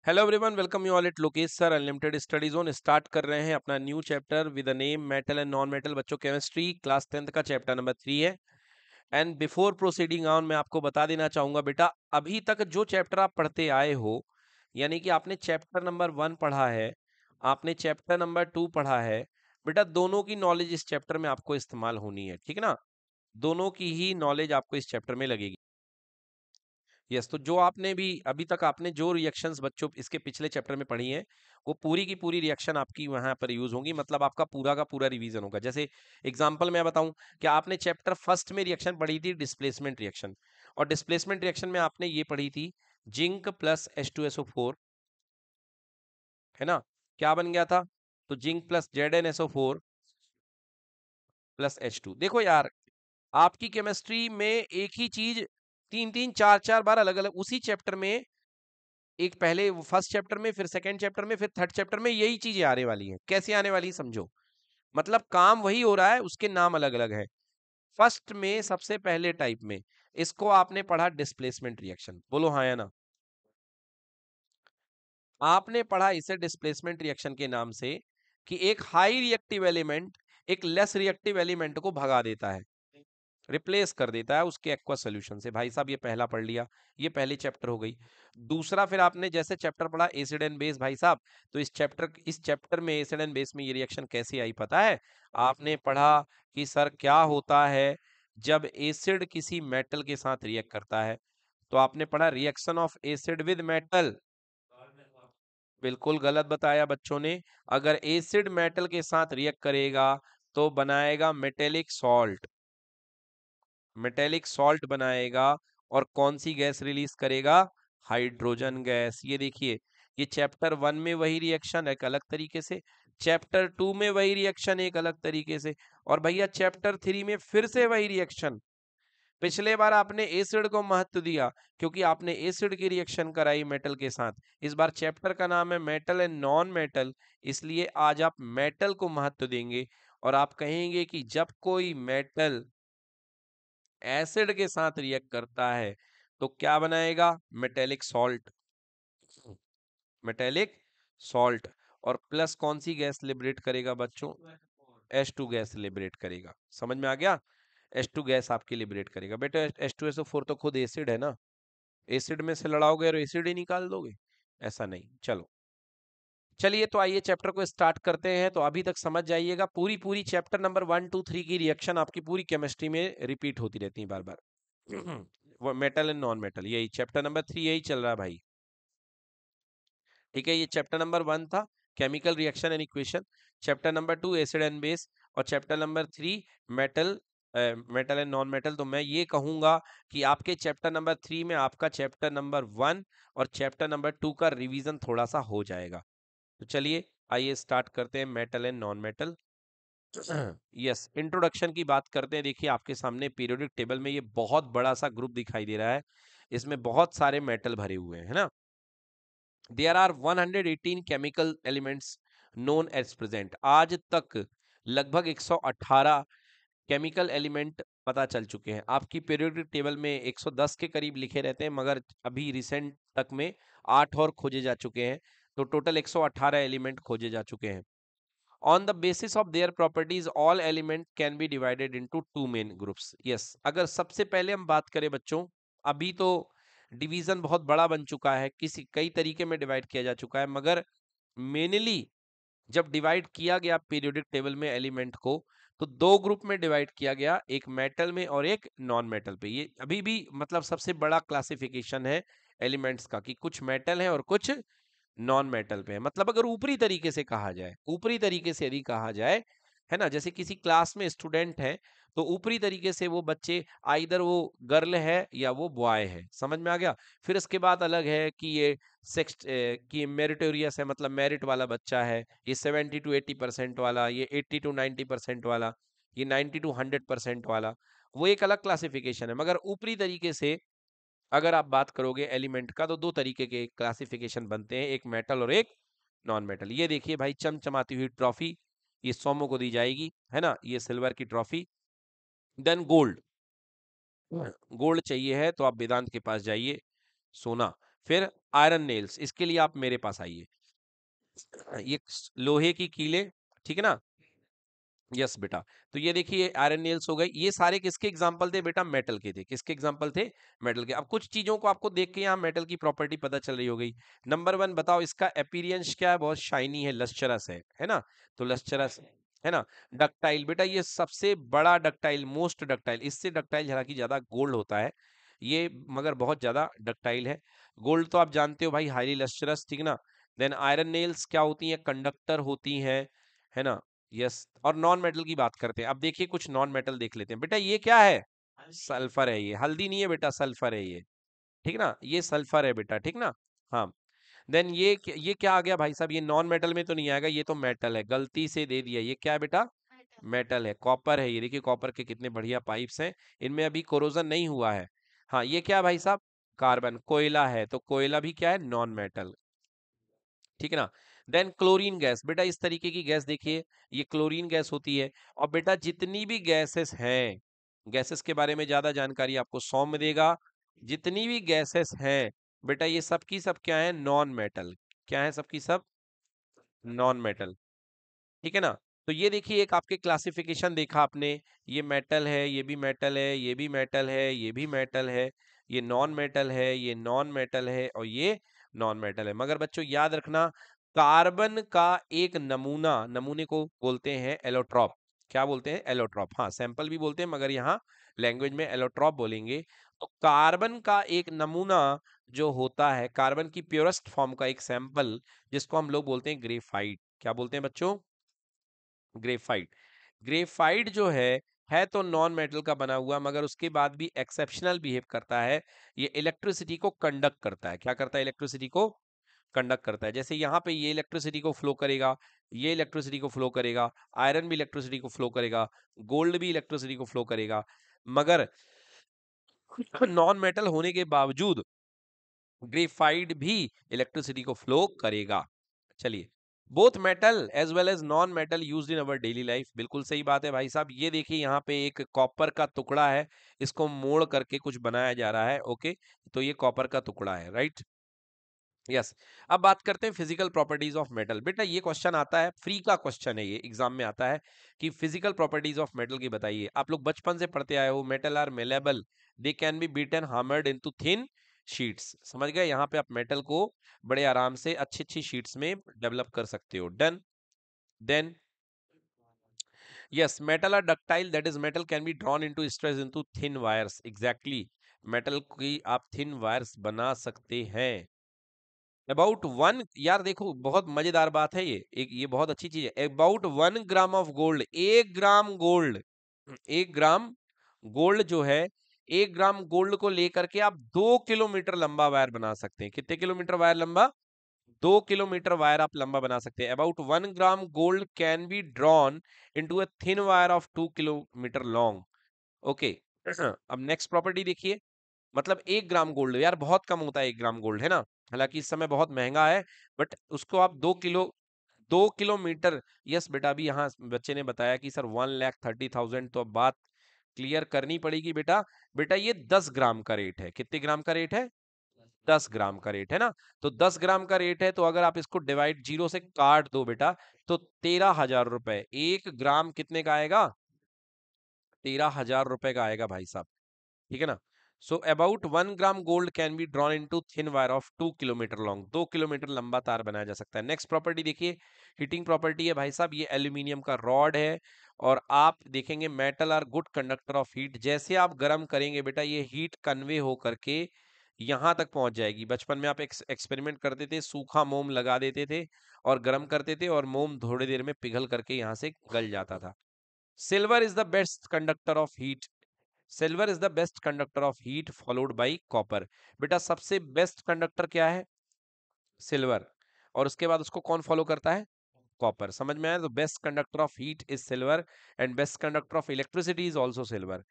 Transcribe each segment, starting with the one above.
Hello everyone, welcome you all at Lokesh sir unlimited study zone. Start कर रहे हैं अपना new chapter with the name metal and non metal. बच्चों, chemistry class 10th का chapter number 3 है। And before proceeding on, मैं आपको बता देना चाहूंगा बेटा, अभी तक जो चैप्टर आप पढ़ते आए हो, यानी कि आपने चैप्टर नंबर 1 पढ़ा है, आपने चैप्टर नंबर 2 पढ़ा है, बेटा दोनों की नॉलेज इस चैप्टर में आपको इस्तेमाल होनी है, ठीक है ना। दोनों की ही नॉलेज आपको इस चैप्टर में लगेगी। यस, तो जो आपने भी अभी तक आपने जो रिएक्शंस बच्चों इसके पिछले चैप्टर में पढ़ी हैं, वो पूरी की पूरी रिएक्शन आपकी वहां पर यूज होंगी। मतलब आपका पूरा का पूरा रिवीजन होगा। जैसे एग्जांपल मैं बताऊं कि आपने चैप्टर फर्स्ट में रिएक्शन पढ़ी थी डिस्प्लेसमेंट रिएक्शन, और डिस्प्लेसमेंट रिएक्शन में आपने ये पढ़ी थी जिंक प्लस H2SO4, है ना। क्या बन गया था? तो zinc plus ZnSO4 plus H2। देखो यार, आपकी केमिस्ट्री में एक ही चीज तीन तीन चार चार बार अलग अलग उसी चैप्टर में, एक पहले फर्स्ट चैप्टर में, फिर सेकंड चैप्टर में, फिर थर्ड चैप्टर में यही चीजें आने वाली हैं। कैसे आने वाली समझो, मतलब काम वही हो रहा है, उसके नाम अलग अलग है। फर्स्ट में सबसे पहले टाइप में इसको आपने पढ़ा डिस्प्लेसमेंट रिएक्शन, बोलो हाँ या ना। आपने पढ़ा इसे डिस्प्लेसमेंट रिएक्शन के नाम से कि एक हाई रिएक्टिव एलिमेंट एक लेस रिएक्टिव एलिमेंट को भगा देता है, रिप्लेस कर देता है उसके एक्वा सोल्यूशन से। भाई साहब, ये पहला पढ़ लिया, ये पहली चैप्टर हो गई। दूसरा, फिर आपने जैसे चैप्टर पढ़ा एसिड एंड बेस, भाई साहब, तो इस चैप्टर में एसिड एंड बेस में ये रिएक्शन कैसे आई पता है? आपने पढ़ा कि सर क्या होता है जब एसिड किसी मेटल के साथ रिएक्ट करता है। तो आपने पढ़ा reaction of acid with metal. बिल्कुल गलत बताया बच्चों ने। अगर एसिड मेटल के साथ रिएक्ट करेगा तो बनाएगा मेटेलिक सॉल्ट, मेटेलिक सॉल्ट बनाएगा। और कौन सी गैस रिलीज करेगा? Hydrogen gas. ये देखिए, ये चैप्टर 1 में वही रिएक्शन एक अलग तरीके से, चैप्टर 2 में वही रिएक्शन एक अलग तरीके से, और भैया चैप्टर 3 में फिर से वही रिएक्शन। पिछले बार आपने एसिड को महत्व दिया क्योंकि आपने एसिड की रिएक्शन कराई मेटल के साथ। इस बार चैप्टर का नाम है मेटल एंड नॉन मेटल, इसलिए आज आप मेटल को महत्व देंगे। और आप कहेंगे कि जब कोई मेटल एसिड के साथ रिएक्ट करता है तो क्या बनाएगा? Metallic salt, metallic salt. और प्लस कौन सी गैस लिबरेट करेगा बच्चों? H2 गैस लिबरेट करेगा। समझ में आ गया? H2 गैस आपकी लिबरेट करेगा। बेटा H2SO4 तो खुद एसिड है ना, एसिड में से लड़ाओगे और एसिड ही निकाल दोगे? ऐसा नहीं। चलो, चलिए तो आइए चैप्टर को स्टार्ट करते हैं। तो अभी तक समझ जाइएगा, पूरी पूरी चैप्टर नंबर 1 2 3 की रिएक्शन आपकी पूरी केमिस्ट्री में रिपीट होती रहती है बार बार। वो मेटल एंड नॉन मेटल, यही चैप्टर नंबर 3 यही चल रहा है भाई। ठीक है, ये चैप्टर नंबर 1 था chemical reaction and equation, chapter number 2 acid and base, और chapter number 3 metal, metal and non metal. तो मैं ये कहूंगा कि आपके चैप्टर नंबर 3 में आपका चैप्टर नंबर 1 और चैप्टर नंबर 2 का रिवीजन थोड़ा सा हो जाएगा। तो चलिए आइए स्टार्ट करते हैं metal and non metal. Yes, introduction की बात करते हैं। देखिए आपके सामने पीरियोडिक टेबल में ये बहुत बड़ा सा ग्रुप दिखाई दे रहा है, इसमें बहुत सारे मेटल भरे हुए हैं, है ना। There are 118 chemical elements known as present. आज तक लगभग 118 केमिकल एलिमेंट पता चल चुके हैं। आपकी पीरियोडिक टेबल में 110 के करीब लिखे रहते हैं, मगर अभी रिसेंट तक में 8 और खोजे जा चुके हैं। तो टोटल 118 एलिमेंट खोजे जा चुके हैं। On the basis of their properties, all element can be divided into two main groups. Yes, अगर सबसे पहले हम बात करें बच्चों, अभी तो डिवीजन बहुत बड़ा बन चुका है, किसी कई तरीके में डिवाइड किया जा चुका है, मगर मेनली जब डिवाइड किया गया पीरियोडिक टेबल में एलिमेंट को, तो दो ग्रुप में डिवाइड किया गया, एक मेटल में और एक नॉन मेटल पे। ये अभी भी मतलब सबसे बड़ा क्लासिफिकेशन है एलिमेंट्स का, कि कुछ मेटल है और कुछ नॉन मेटल पे है। मतलब अगर ऊपरी तरीके से कहा जाए, ऊपरी तरीके से यदि कहा जाए, है ना, जैसे किसी क्लास में स्टूडेंट है, तो ऊपरी तरीके से वो बच्चे आइदर वो गर्ल है या वो बॉय है। समझ में आ गया? फिर इसके बाद अलग है कि ये सेक्स कि मेरिटोरियस है, मतलब मेरिट वाला बच्चा है, ये 70 to 80% वाला, ये 80 to 90% वाला, ये 90 to 100% वाला, वो एक अलग क्लासिफिकेशन है। मगर ऊपरी तरीके से अगर आप बात करोगे एलिमेंट का, तो दो तरीके के क्लासिफिकेशन बनते हैं, एक मेटल और एक नॉन मेटल। ये देखिए भाई, चमचमाती हुई ट्रॉफी, ये सोमो को दी जाएगी, है ना, ये सिल्वर की ट्रॉफी। देन गोल्ड, गोल्ड चाहिए है तो आप वेदांत के पास जाइए। सोना, फिर आयरन नेल्स, इसके लिए आप मेरे पास आइए। ये लोहे की कीलें, ठीक है ना। यस बेटा, तो ये देखिए आयरन नेल्स हो गए। ये सारे किसके एग्जांपल थे बेटा? मेटल के थे। किसके एग्जांपल थे? मेटल के। अब कुछ चीजों को आपको देख के यहाँ मेटल की प्रॉपर्टी पता चल रही हो गई। नंबर वन बताओ, इसका अपीयरेंस क्या है? बहुत शाइनी है, लस्चरस है ना। तो लस्चरस है ना। डक्टाइल बेटा, ये सबसे बड़ा डक्टाइल, मोस्ट डक्टाइल, इससे डक्टाइल हालांकि ज्यादा गोल्ड होता है ये, मगर बहुत ज्यादा डक्टाइल है। गोल्ड तो आप जानते हो भाई, हाईली लस्चरस, ठीक ना। देन आयरन नेल्स क्या होती हैं? कंडक्टर होती हैं, है ना। यस, और नॉन मेटल की बात करते हैं। अब देखिए कुछ नॉन मेटल देख लेते हैं। बेटा ये क्या है? सल्फर है। ये हल्दी नहीं है बेटा, सल्फर है ये, ठीक ना। ये सल्फर है बेटा, ठीक ना। हाँ। देन ये क्या आ गया भाई साहब? ये नॉन मेटल में तो नहीं आएगा, ये तो मेटल है, गलती से दे दिया। ये क्या है बेटा? मेटल है, कॉपर है। ये देखिए कॉपर के कितने बढ़िया पाइप्स हैं, इनमें अभी कोरोजन नहीं हुआ है। हाँ, ये क्या है भाई साहब? कार्बन, कोयला है, तो कोयला भी क्या है? नॉन मेटल, ठीक है ना। देन क्लोरीन गैस, बेटा इस तरीके की गैस देखिए, ये क्लोरीन गैस होती है। और बेटा जितनी भी गैसेस हैं, गैसेस के बारे में ज्यादा जानकारी आपको सौम्य देगा। जितनी भी गैसेस हैं बेटा, ये सब की सब क्या है? Non metal. क्या है? सबकी सब नॉन मेटल, ठीक है ना। तो ये देखिए, एक आपके क्लासिफिकेशन देखा आपने, ये मेटल है, ये भी मेटल है, ये भी मेटल है, ये भी मेटल है, ये नॉन मेटल है, ये नॉन मेटल है, और ये नॉन मेटल है। मगर बच्चों याद रखना, कार्बन का एक नमूना, नमूने को बोलते हैं एलोट्रॉप। क्या बोलते हैं? एलोट्रॉप। हाँ, सैंपल भी बोलते हैं, मगर यहाँ लैंग्वेज में एलोट्रॉप बोलेंगे। तो कार्बन का एक नमूना जो होता है, कार्बन की प्योरेस्ट फॉर्म का एक सैंपल, जिसको हम लोग बोलते हैं ग्रेफाइट। क्या बोलते हैं बच्चों? ग्रेफाइट। ग्रेफाइट जो है तो नॉन मेटल का बना हुआ, मगर उसके बाद भी एक्सेप्शनल बिहेव करता है। ये इलेक्ट्रिसिटी को कंडक्ट करता है। क्या करता है? इलेक्ट्रिसिटी को कंडक्ट करता है। जैसे यहाँ पे ये इलेक्ट्रिसिटी को फ्लो करेगा, ये इलेक्ट्रिसिटी को फ्लो करेगा, आयरन भी इलेक्ट्रिसिटी को फ्लो करेगा, गोल्ड भी इलेक्ट्रिसिटी को फ्लो करेगा। मगर नॉन मेटल होने के बावजूद ग्रेफाइट भी इलेक्ट्रिसिटी को फ्लो करेगा। चलिए, both metal as well as non metal used in our daily life, बिल्कुल सही बात है भाई साहब। ये देखिए यहाँ पे एक कॉपर का टुकड़ा है, इसको मोड़ करके कुछ बनाया जा रहा है। ओके, तो ये कॉपर का टुकड़ा है, राइट। यस। अब बात करते हैं फिजिकल प्रॉपर्टीज ऑफ मेटल। बेटा ये क्वेश्चन आता है, फ्री का क्वेश्चन है, ये एग्जाम में आता है कि फिजिकल प्रॉपर्टीज ऑफ मेटल की बताइए। आप लोग बचपन से पढ़ते आए हो, metal are malleable, they can be beaten hammered into thin sheets. समझ गए? यहाँ पे आप मेटल को बड़े आराम से अच्छी अच्छी शीट्स में डेवलप कर सकते हो। Done. Then yes, metal are ductile, that is metal can be drawn into stress into thin wires. Exactly, metal की आप थिन वायर्स बना सकते हैं। अबाउट वन, यार देखो बहुत मजेदार बात है ये, एक ये बहुत अच्छी चीज है। About 1 gram of gold, 1 gram gold, 1 gram gold जो है, 1 ग्राम गोल्ड को लेकर के आप 2 किलोमीटर लंबा वायर बना सकते हैं। कितने किलोमीटर वायर लंबा? 2 किलोमीटर वायर आप लंबा बना सकते हैं। About 1 gram gold can be drawn into a thin wire of 2 kilometre long. Okay. अब नेक्स्ट प्रॉपर्टी देखिए, मतलब 1 ग्राम गोल्ड, यार बहुत कम होता है 1 ग्राम गोल्ड, है ना। हालांकि इस समय बहुत महंगा है, बट उसको आप 2 किलोमीटर। यस बेटा, अभी यहाँ बच्चे ने बताया कि सर 1,30,000, तो अब बात क्लियर करनी पड़ेगी बेटा। बेटा ये 10 ग्राम का रेट है। कितने ग्राम का रेट है? 10 ग्राम का रेट है ना। तो 10 ग्राम का रेट है, तो अगर आप इसको डिवाइड, जीरो से काट दो बेटा, तो 13,000 रुपए। 1 ग्राम कितने का आएगा? 13,000 रुपए का आएगा भाई साहब, ठीक है ना। So about 1 gram gold can be drawn into thin wire of 2 kilometre long, 2 kilometre लंबा तार बनाया जा सकता है। नेक्स्ट प्रॉपर्टी देखिए, हीटिंग प्रॉपर्टी है भाई साहब। ये एल्यूमिनियम का रॉड है, और आप देखेंगे metal are good conductor of heat. जैसे आप गर्म करेंगे बेटा, ये हीट कन्वे हो करके यहां तक पहुंच जाएगी। बचपन में आप एक्सपेरिमेंट करते थे, सूखा मोम लगा देते थे और गर्म करते थे, और मोम थोड़ी देर में पिघल करके यहां से गल जाता था। Silver is the best conductor of heat. Silver is the best conductor of heat followed by copper. बेटा सबसे बेस्ट कंडक्टर क्या है? सिल्वर। और उसके बाद उसको कौन फॉलो करता है? कॉपर। समझ में आया? तो best conductor of heat is silver, and best conductor of electricity is also silver.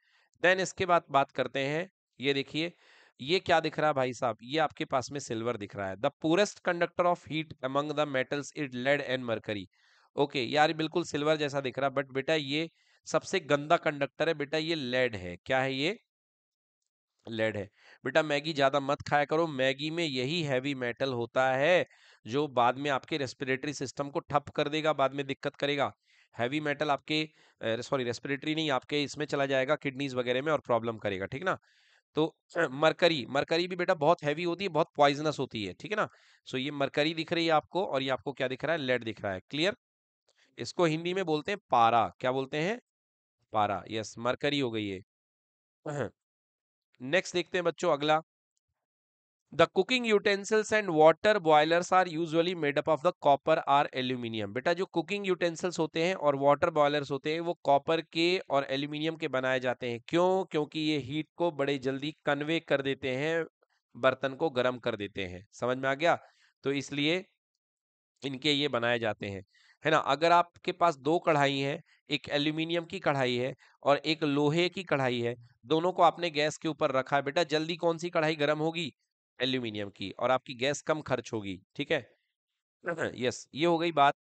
Then इसके बाद बात करते हैं, ये देखिए, ये क्या दिख रहा है भाई साहब? ये आपके पास में सिल्वर दिख रहा है। The purest conductor of heat among the metals is lead and mercury. Okay यार, बिल्कुल सिल्वर जैसा दिख रहा है, बट बेटा ये सबसे गंदा कंडक्टर है बेटा, ये लेड है। क्या है ये? लेड है। बेटा मैगी ज्यादा मत खाया करो, मैगी में यही हैवी मेटल होता है जो बाद में आपके रेस्पिरेटरी सिस्टम को ठप कर देगा, बाद में दिक्कत करेगा। हैवी मेटल आपके सॉरी रेस्पिरेटरी नहीं, आपके इसमें चला जाएगा किडनीज वगैरह में और प्रॉब्लम करेगा, ठीक ना। तो मरकरी, मरकरी भी बेटा बहुत हैवी होती है, बहुत पॉइजनस होती है, ठीक है ना। सो ये मरकरी दिख रही है आपको, और ये आपको क्या दिख रहा है, लेड दिख रहा है, क्लियर। इसको हिंदी में बोलते हैं पारा, क्या बोलते हैं, पारा, यस मरकरी हो गई है। नेक्स्ट देखते हैं बच्चों अगला। The cooking utensils and water boilers are usually made up of the copper or aluminium. बेटा जो कुकिंग यूटेंसिल्स होते हैं और वाटर बॉयलर्स होते हैं वो कॉपर के और एल्यूमिनियम के बनाए जाते हैं। क्यों? क्योंकि ये हीट को बड़े जल्दी कन्वे कर देते हैं, बर्तन को गर्म कर देते हैं, समझ में आ गया। तो इसलिए इनके ये बनाए जाते हैं, है ना। अगर आपके पास दो कढ़ाई है, एक एल्यूमिनियम की कढ़ाई है और एक लोहे की कढ़ाई है, दोनों को आपने गैस के ऊपर रखा है, बेटा जल्दी कौन सी कढ़ाई गर्म होगी, एल्यूमिनियम की, और आपकी गैस कम खर्च होगी, ठीक है। यस, ये हो गई बात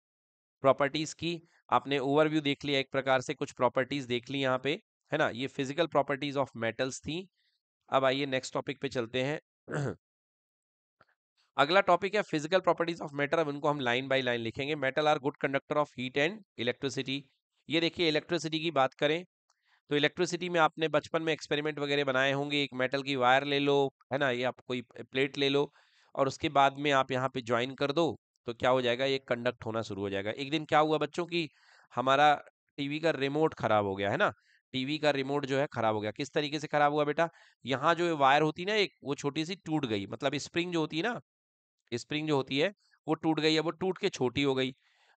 प्रॉपर्टीज की। आपने ओवरव्यू देख लिया, एक प्रकार से कुछ प्रॉपर्टीज देख ली यहाँ पे, है ना। ये फिजिकल प्रॉपर्टीज ऑफ मेटल्स थी। अब आइए नेक्स्ट टॉपिक पे चलते हैं। अगला टॉपिक है फिजिकल प्रॉपर्टीज ऑफ मेटल। अब इनको हम लाइन बाय लाइन लिखेंगे। Metal are good conductor of heat and electricity. ये देखिए इलेक्ट्रिसिटी की बात करें तो इलेक्ट्रिसिटी में आपने बचपन में एक्सपेरिमेंट वगैरह बनाए होंगे। एक मेटल की वायर ले लो, है ना, ये आप कोई प्लेट ले लो और उसके बाद में आप यहाँ पे ज्वाइन कर दो, तो क्या हो जाएगा, ये कंडक्ट होना शुरू हो जाएगा। एक दिन क्या हुआ बच्चों की, हमारा टीवी का रिमोट खराब हो गया, है ना। टीवी का रिमोट जो है खराब हो गया। किस तरीके से खराब हुआ बेटा, यहाँ जो वायर होती है ना एक, वो छोटी सी टूट गई, मतलब स्प्रिंग जो होती है ना, स्प्रिंग जो होती है वो टूट गई है, वो टूट के छोटी हो गई।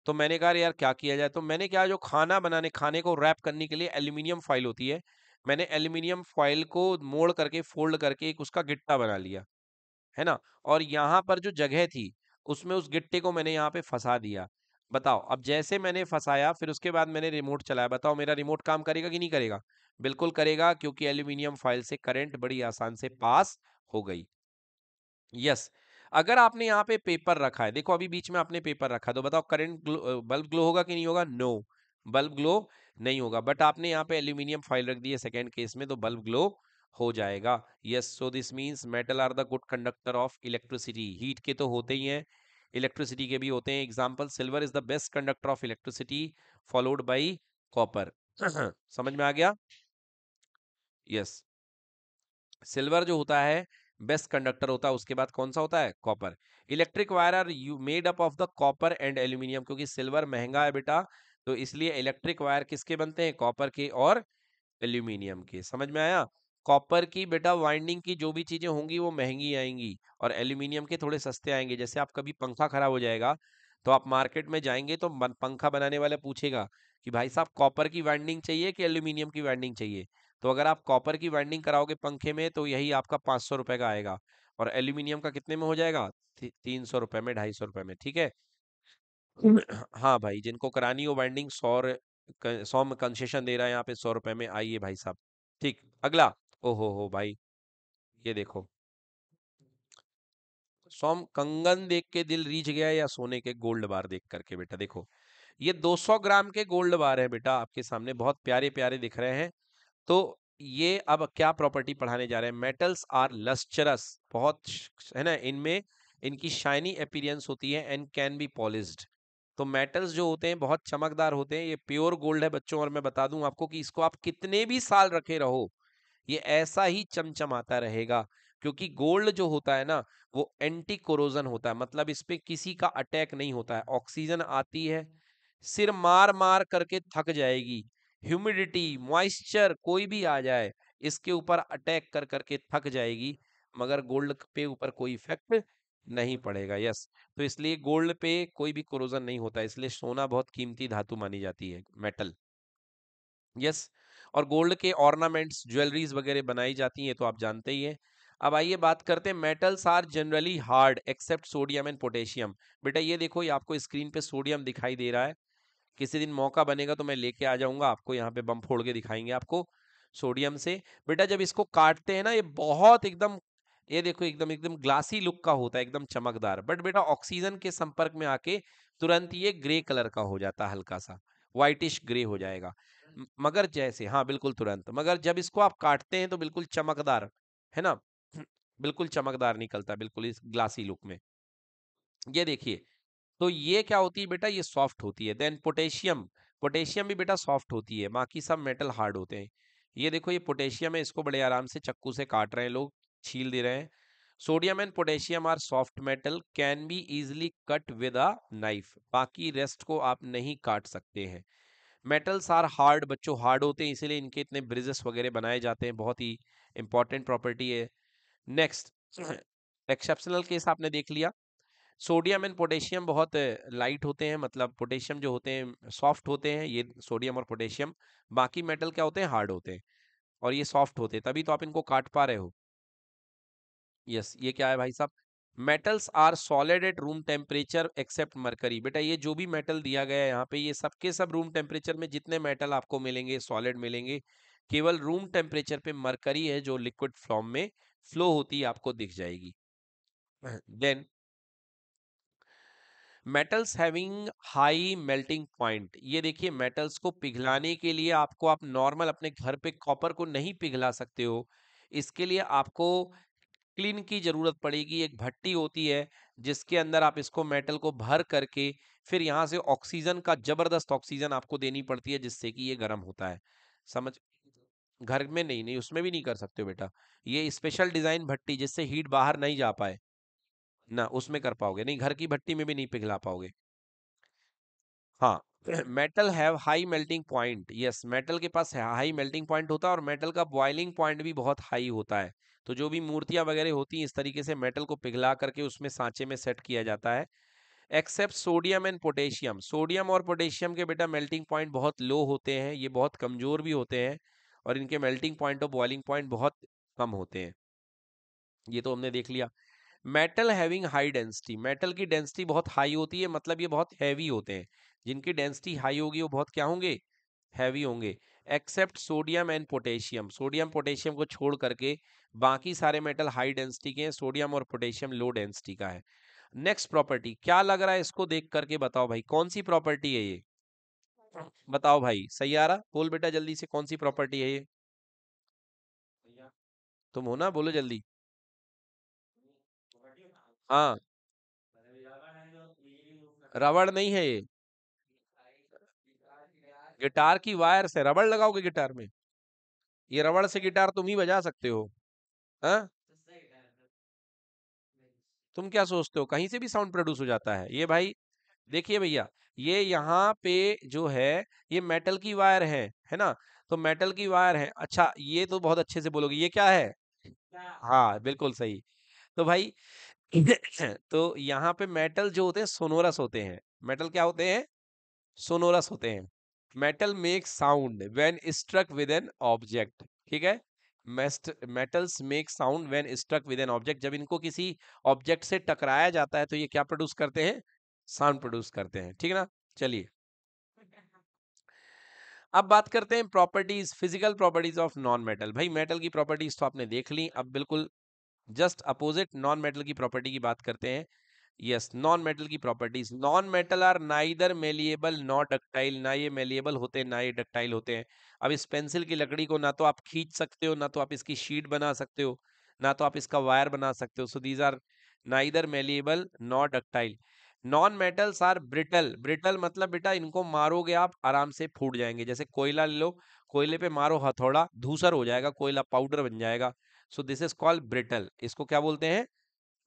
तो मैंने कहा यार क्या किया जाए, तो मैंने क्या, जो खाना बनाने, खाने को रैप करने के लिए एल्यूमिनियम फॉइल होती है, मैंने एल्यूमिनियम फॉइल को मोड़ करके फोल्ड करके एक उसका गिट्टा बना लिया, है ना। और यहाँ पर जो जगह थी उसमें उस गिट्टे को मैंने यहाँ पे फंसा दिया। बताओ, अब जैसे मैंने फंसाया फिर उसके बाद मैंने रिमोट चलाया, बताओ मेरा रिमोट काम करेगा कि नहीं करेगा, बिल्कुल करेगा, क्योंकि एल्यूमिनियम फॉइल से करंट बड़ी आसान से पास हो गई। यस, अगर आपने यहाँ पे पेपर रखा है, देखो अभी बीच में आपने पेपर रखा, तो बताओ करंट बल्ब ग्लो होगा कि नहीं होगा, नो, बल्ब ग्लो नहीं होगा। बट आपने यहाँ पे एल्यूमिनियम फॉइल रख दी है सेकेंड केस में, तो बल्ब ग्लो हो जाएगा। Yes, so this means metal are the good conductor of electricity. Heat के तो होते ही हैं, इलेक्ट्रिसिटी के भी होते हैं। Example, silver is the best conductor of electricity followed by copper. समझ में आ गया। यस, सिल्वर जो होता है बेस्ट कंडक्टर होता है, उसके बाद कौन सा होता है, copper. Electric wire are you made up of the copper and aluminium. क्योंकि सिल्वर महंगा है बेटा, तो इसलिए इलेक्ट्रिक वायर किसके बनते हैं, कॉपर के और एल्यूमिनियम के। समझ में आया। कॉपर की बेटा वाइंडिंग की जो भी चीजें होंगी वो महंगी आएंगी, और एल्यूमिनियम के थोड़े सस्ते आएंगे। जैसे आप कभी पंखा खराब हो जाएगा तो आप मार्केट में जाएंगे तो पंखा बनाने वाला पूछेगा कि भाई साहब कॉपर की वाइंडिंग चाहिए कि एल्यूमिनियम की वाइंडिंग चाहिए। तो अगर आप कॉपर की वाइंडिंग कराओगे पंखे में तो यही आपका 500 रुपए का आएगा, और एल्यूमिनियम का कितने में हो जाएगा, 300 रुपए में, 250 रुपए में, ठीक है। हाँ भाई, जिनको करानी हो वाइंडिंग, 100 में कंसेशन दे रहा है यहाँ पे, 100 रुपए में, आइए भाई साहब। ठीक, अगला। ओहो हो भाई, ये देखो, सोम कंगन देख के दिल रीझ गया या सोने के गोल्ड बार देख करके, बेटा देखो ये 200 ग्राम के गोल्ड बार है बेटा, आपके सामने बहुत प्यारे प्यारे दिख रहे हैं। तो ये अब क्या प्रॉपर्टी पढ़ाने जा रहे हैं, मेटल्स आर लस्चरस, बहुत है ना, इनमें इनकी शाइनी अपीयरेंस होती है एंड कैन बी पॉलिश्ड। तो मेटल्स जो होते हैं बहुत चमकदार होते हैं। ये प्योर गोल्ड है बच्चों, और मैं बता दूं आपको कि इसको आप कितने भी साल रखे रहो ये ऐसा ही चमचमाता रहेगा। क्योंकि गोल्ड जो होता है ना वो एंटी कोरोजन होता है, मतलब इस पे किसी का अटैक नहीं होता है। ऑक्सीजन आती है, सिर मार मार करके थक जाएगी, ह्यूमिडिटी मॉइस्चर कोई भी आ जाए इसके ऊपर अटैक कर करके थक जाएगी, मगर गोल्ड पे ऊपर कोई इफेक्ट नहीं पड़ेगा। यस, तो इसलिए गोल्ड पे कोई भी कोरोजन नहीं होता, इसलिए सोना बहुत कीमती धातु मानी जाती है, मेटल। यस, और गोल्ड के ऑर्नामेंट्स ज्वेलरीज वगैरह बनाई जाती हैं, तो आप जानते ही हैं। अब आइए बात करते हैं, metals are generally hard except sodium and potassium. बेटा ये देखो, ये आपको स्क्रीन पे सोडियम दिखाई दे रहा है, किसी दिन मौका बनेगा तो मैं लेके आ जाऊंगा आपको, यहाँ पे बम फोड़ के दिखाएंगे आपको सोडियम से। बेटा जब इसको काटते हैं ना ये बहुत एकदम, ये देखो एकदम एकदम ग्लासी लुक का होता है, एकदम चमकदार। बट बेटा ऑक्सीजन के संपर्क में आके तुरंत ये ग्रे कलर का हो जाता है, हल्का सा व्हाइटिश ग्रे हो जाएगा। मगर जैसे, हाँ बिल्कुल तुरंत, मगर जब इसको आप काटते हैं तो बिल्कुल चमकदार, है ना। बिल्कुल चमकदार निकलता है, बिल्कुल इस ग्लासी लुक में। ये देखिए, तो ये क्या होती है बेटा, ये सॉफ्ट होती है। देन पोटेशियम, पोटेशियम भी बेटा सॉफ्ट होती है, बाकी सब मेटल हार्ड होते हैं। ये देखो ये पोटेशियम है, इसको बड़े आराम से चक्कू से काट रहे हैं लोग, छील दे रहे हैं। Sodium and potassium are soft metal, can be easily cut with a knife, बाकी रेस्ट को आप नहीं काट सकते हैं। मेटल्स आर हार्ड, बच्चों हार्ड होते हैं, इसीलिए इनके इतने ब्रिजेस वगैरह बनाए जाते हैं, बहुत ही इंपॉर्टेंट प्रॉपर्टी है। नेक्स्ट, एक्सेप्शनल केस आपने देख लिया। सोडियम एंड पोटेशियम बहुत लाइट होते हैं, मतलब पोटेशियम जो होते हैं सॉफ्ट होते हैं, ये सोडियम और पोटेशियम। बाकी मेटल क्या होते हैं, हार्ड होते हैं, और ये सॉफ्ट होते हैं, तभी तो आप इनको काट पा रहे हो। यस, ये क्या है भाई साहब, metals are solid at room temperature except mercury. बेटा ये जो भी मेटल दिया गया है यहाँ पे, ये सबके सब रूम टेम्परेचर में जितने मेटल आपको मिलेंगे सॉलिड मिलेंगे, केवल रूम टेम्परेचर पे मरकरी है जो लिक्विड फॉर्म में फ्लो होती है, आपको दिख जाएगी। Then metals having high melting point, ये देखिए मेटल्स को पिघलाने के लिए आपको, आप नॉर्मल अपने घर पे कॉपर को नहीं पिघला सकते हो, इसके लिए आपको क्लीन की जरूरत पड़ेगी। एक भट्टी होती है जिसके अंदर आप इसको मेटल को भर करके, फिर यहाँ से ऑक्सीजन का जबरदस्त ऑक्सीजन आपको देनी पड़ती है, जिससे कि ये गर्म होता है। समझ, घर में नहीं, नहीं उसमें भी नहीं कर सकते हो बेटा, ये स्पेशल डिजाइन भट्टी जिससे हीट बाहर नहीं जा पाए ना, उसमें कर पाओगे नहीं, घर की भट्टी में भी नहीं पिघला पाओगे। हाँ, metal have high melting point, yes metal के पास हाई मेल्टिंग पॉइंट होता है, और मेटल का बॉइलिंग पॉइंट भी बहुत हाई होता है। तो जो भी मूर्तियां वगैरह होती हैं इस तरीके से मेटल को पिघला करके उसमें सांचे में सेट किया जाता है। Except sodium and potassium, sodium और पोटेशियम के बेटा मेल्टिंग पॉइंट बहुत लो होते हैं, ये बहुत कमजोर भी होते हैं, और इनके मेल्टिंग पॉइंट और बॉइलिंग पॉइंट बहुत कम होते हैं। ये तो हमने देख लिया। Metal having high density, metal की डेंसिटी बहुत हाई होती है, मतलब ये बहुत हैवी होते हैं, जिनकी डेंसिटी हाई होगी वो बहुत क्या होंगे, हैवी होंगे। Except sodium and potassium, sodium potassium को छोड़ करके बाकी सारे मेटल हाई डेंसिटी के हैं, सोडियम और पोटेशियम लो डेंसिटी का है। नेक्स्ट प्रॉपर्टी क्या लग रहा है, इसको देख करके बताओ भाई कौन सी प्रॉपर्टी है ये, बताओ भाई, सही आ रहा, बोल बेटा जल्दी से, कौन सी प्रॉपर्टी है ये, तुम हो ना, बोलो जल्दी। हाँ, रबड़ नहीं है ये, गिटार की वायर से रबड़ लगाओगे गिटार में, ये रबड़ से गिटार तुम ही बजा सकते हो। हाँ, तुम क्या सोचते हो कहीं से भी साउंड प्रोड्यूस हो जाता है ये भाई। देखिए भैया, ये यहाँ पे जो है, ये मेटल की वायर है ना, तो मेटल की वायर है, अच्छा ये तो बहुत अच्छे से बोलोगे, ये क्या है, हाँ बिल्कुल सही। तो भाई तो यहाँ पे मेटल जो होते हैं सोनोरस होते हैं, मेटल क्या होते हैं, सोनोरस होते हैं। Metal make sound when struck with an object, ठीक है, metals make sound when struck with an object, जब इनको किसी ऑब्जेक्ट से टकराया जाता है तो ये क्या प्रोड्यूस करते हैं, साउंड प्रोड्यूस करते हैं, ठीक है ना। चलिए, अब बात करते हैं properties, physical properties of non metal. भाई मेटल की प्रॉपर्टीज तो आपने देख ली, अब बिल्कुल जस्ट अपोजिट नॉन मेटल की प्रॉपर्टी की बात करते हैं। यस, नॉन मेटल की properties, non metal are neither malleable not ductile, ना ये मेलिएबल होते हैं ना ये डक्टाइल होते हैं। अब इस पेंसिल की लकड़ी को ना तो आप खींच सकते हो, ना तो आप इसकी शीट बना सकते हो, ना तो आप इसका वायर बना सकते हो, so these are neither malleable not ductile. Non metals are brittle, brittle मतलब बेटा इनको मारोगे आप आराम से फूट जाएंगे, जैसे कोयला ले लो, कोयले पे मारो हथौड़ा, धूसर हो जाएगा कोयला, पाउडर बन जाएगा। So this is called brittle, इसको क्या बोलते हैं,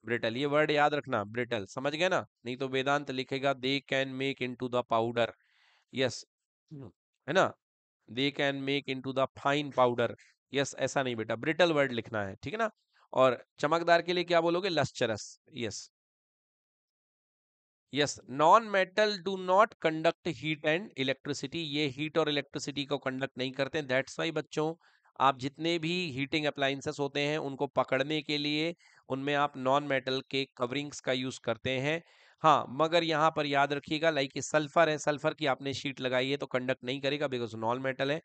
ब्रिटल। ये वर्ड याद रखना, ब्रिटल, समझ गए ना, नहीं तो वेदांत लिखेगा they can make into the powder, yes, है ना, they can make into the fine powder, yes, ऐसा नहीं बेटा, ब्रिटल वर्ड लिखना है, ठीक है ना। और चमकदार के लिए क्या बोलोगे, lustrous, yes. Yes, non metal do not conduct heat and electricity, ये हीट और इलेक्ट्रिसिटी को कंडक्ट नहीं करते, दैट्स वाई बच्चों आप जितने भी हीटिंग अप्लायंसेस होते हैं उनको पकड़ने के लिए उनमें आप नॉन मेटल के कवरिंग्स का यूज करते हैं। हाँ, मगर यहाँ पर याद रखिएगा, लाइक सल्फर है, सल्फर की आपने शीट लगाई है तो कंडक्ट नहीं करेगा बिकॉज नॉन मेटल है,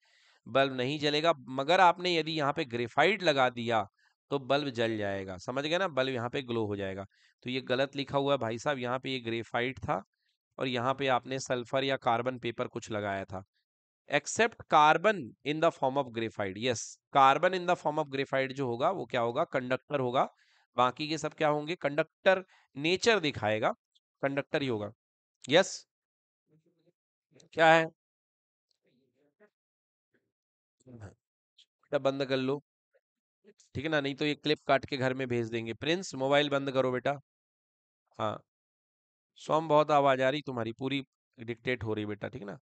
बल्ब नहीं जलेगा। मगर आपने यदि यहाँ पे ग्रेफाइट लगा दिया तो बल्ब जल जाएगा, समझ गए ना, बल्ब यहाँ पे ग्लो हो जाएगा। तो ये गलत लिखा हुआ है भाई साहब, यहाँ पे ये ग्रेफाइट था और यहाँ पे आपने सल्फर या कार्बन पेपर कुछ लगाया था। Except carbon in the form of graphite. Yes, carbon in the form of graphite जो होगा वो क्या होगा, कंडक्टर होगा। बाकी के सब क्या होंगे, कंडक्टर। नेचर दिखाएगा कंडक्टर ही होगा। यस, क्या है, बेटा बंद कर लो, ठीक है ना, नहीं तो ये क्लिप काट के घर में भेज देंगे। प्रिंस मोबाइल बंद करो बेटा। हाँ, सोम बहुत आवाज आ रही तुम्हारी, पूरी डिक्टेट हो रही बेटा, ठीक है ना।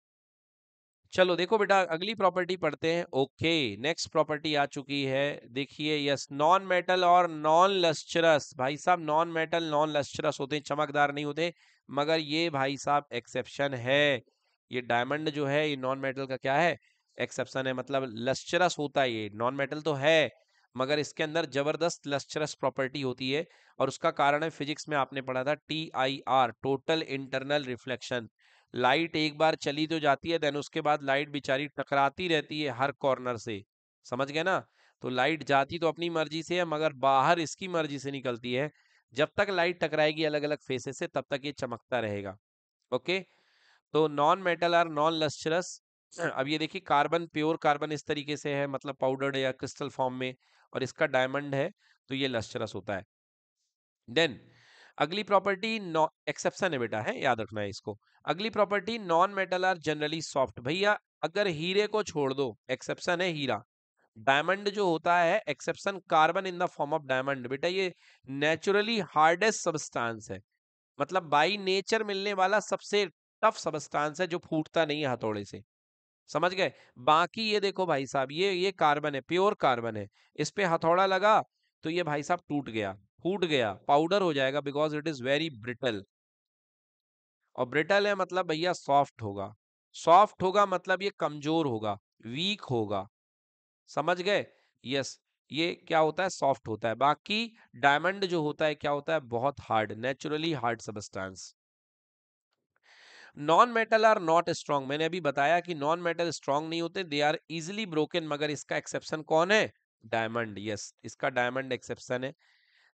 चलो देखो बेटा, अगली प्रॉपर्टी पढ़ते हैं। ओके, नेक्स्ट प्रॉपर्टी आ चुकी है, देखिए। यस, नॉन मेटल और नॉन लस्ट्रस। भाई साहब, नॉन मेटल नॉन लस्ट्रस होते हैं, चमकदार नहीं होते, मगर ये भाई साहब एक्सेप्शन है। ये डायमंड जो है ये नॉन मेटल का क्या है, एक्सेप्शन है। मतलब लस्ट्रस होता है, ये नॉन मेटल तो है मगर इसके अंदर जबरदस्त लस्ट्रस प्रॉपर्टी होती है। और उसका कारण है, फिजिक्स में आपने पढ़ा था, TIR, total internal reflection. Light एक बार चली तो जाती है, देन उसके बाद लाइट बेचारी टकराती रहती है हर कॉर्नर से, समझ गए ना। तो लाइट जाती तो अपनी मर्जी से है, मगर बाहर इसकी मर्जी से निकलती है। जब तक लाइट टकराएगी अलग अलग फेसेस से, तब तक ये चमकता रहेगा। ओके, तो नॉन मेटल और नॉन लस्ट्रस। अब ये देखिए, कार्बन, प्योर कार्बन इस तरीके से है, मतलब पाउडर्ड या क्रिस्टल फॉर्म में, और इसका डायमंड है, तो ये लस्ट्रस होता है। देन अगली प्रॉपर्टी, नो एक्सेप्शन है बेटा, है याद रखना है इसको। अगली property, non metal are generally soft. भैया अगर हीरे को छोड़ दो, एक्सेप्शन है हीरा। डायमंड जो होता है, exception carbon in the form of diamond. बेटा ये नेचुरली हार्डेस्ट सब्सटेंस है, मतलब बाई नेचर मिलने वाला सबसे टफ सब्सटेंस है, जो फूटता नहीं है हथौड़े से, समझ गए। बाकी ये देखो भाई साहब, ये कार्बन है, प्योर कार्बन है, इस पे हथौड़ा लगा तो ये भाई साहब टूट गया, फूट गया, पाउडर हो जाएगा, because it is very brittle. और ब्रिटल है मतलब भैया सॉफ्ट होगा, सॉफ्ट होगा मतलब ये कमजोर होगा, वीक होगा, समझ गए। यस, ये क्या होता है, सॉफ्ट होता है। बाकी डायमंड जो होता है क्या होता है, बहुत hard, naturally hard substance. Non metal are not strong, मैंने अभी बताया कि नॉन मेटल स्ट्रॉन्ग नहीं होते, दे आर इजिली ब्रोकन, मगर इसका एक्सेप्शन कौन है, डायमंड। यस, इसका डायमंड एक्सेप्शन है।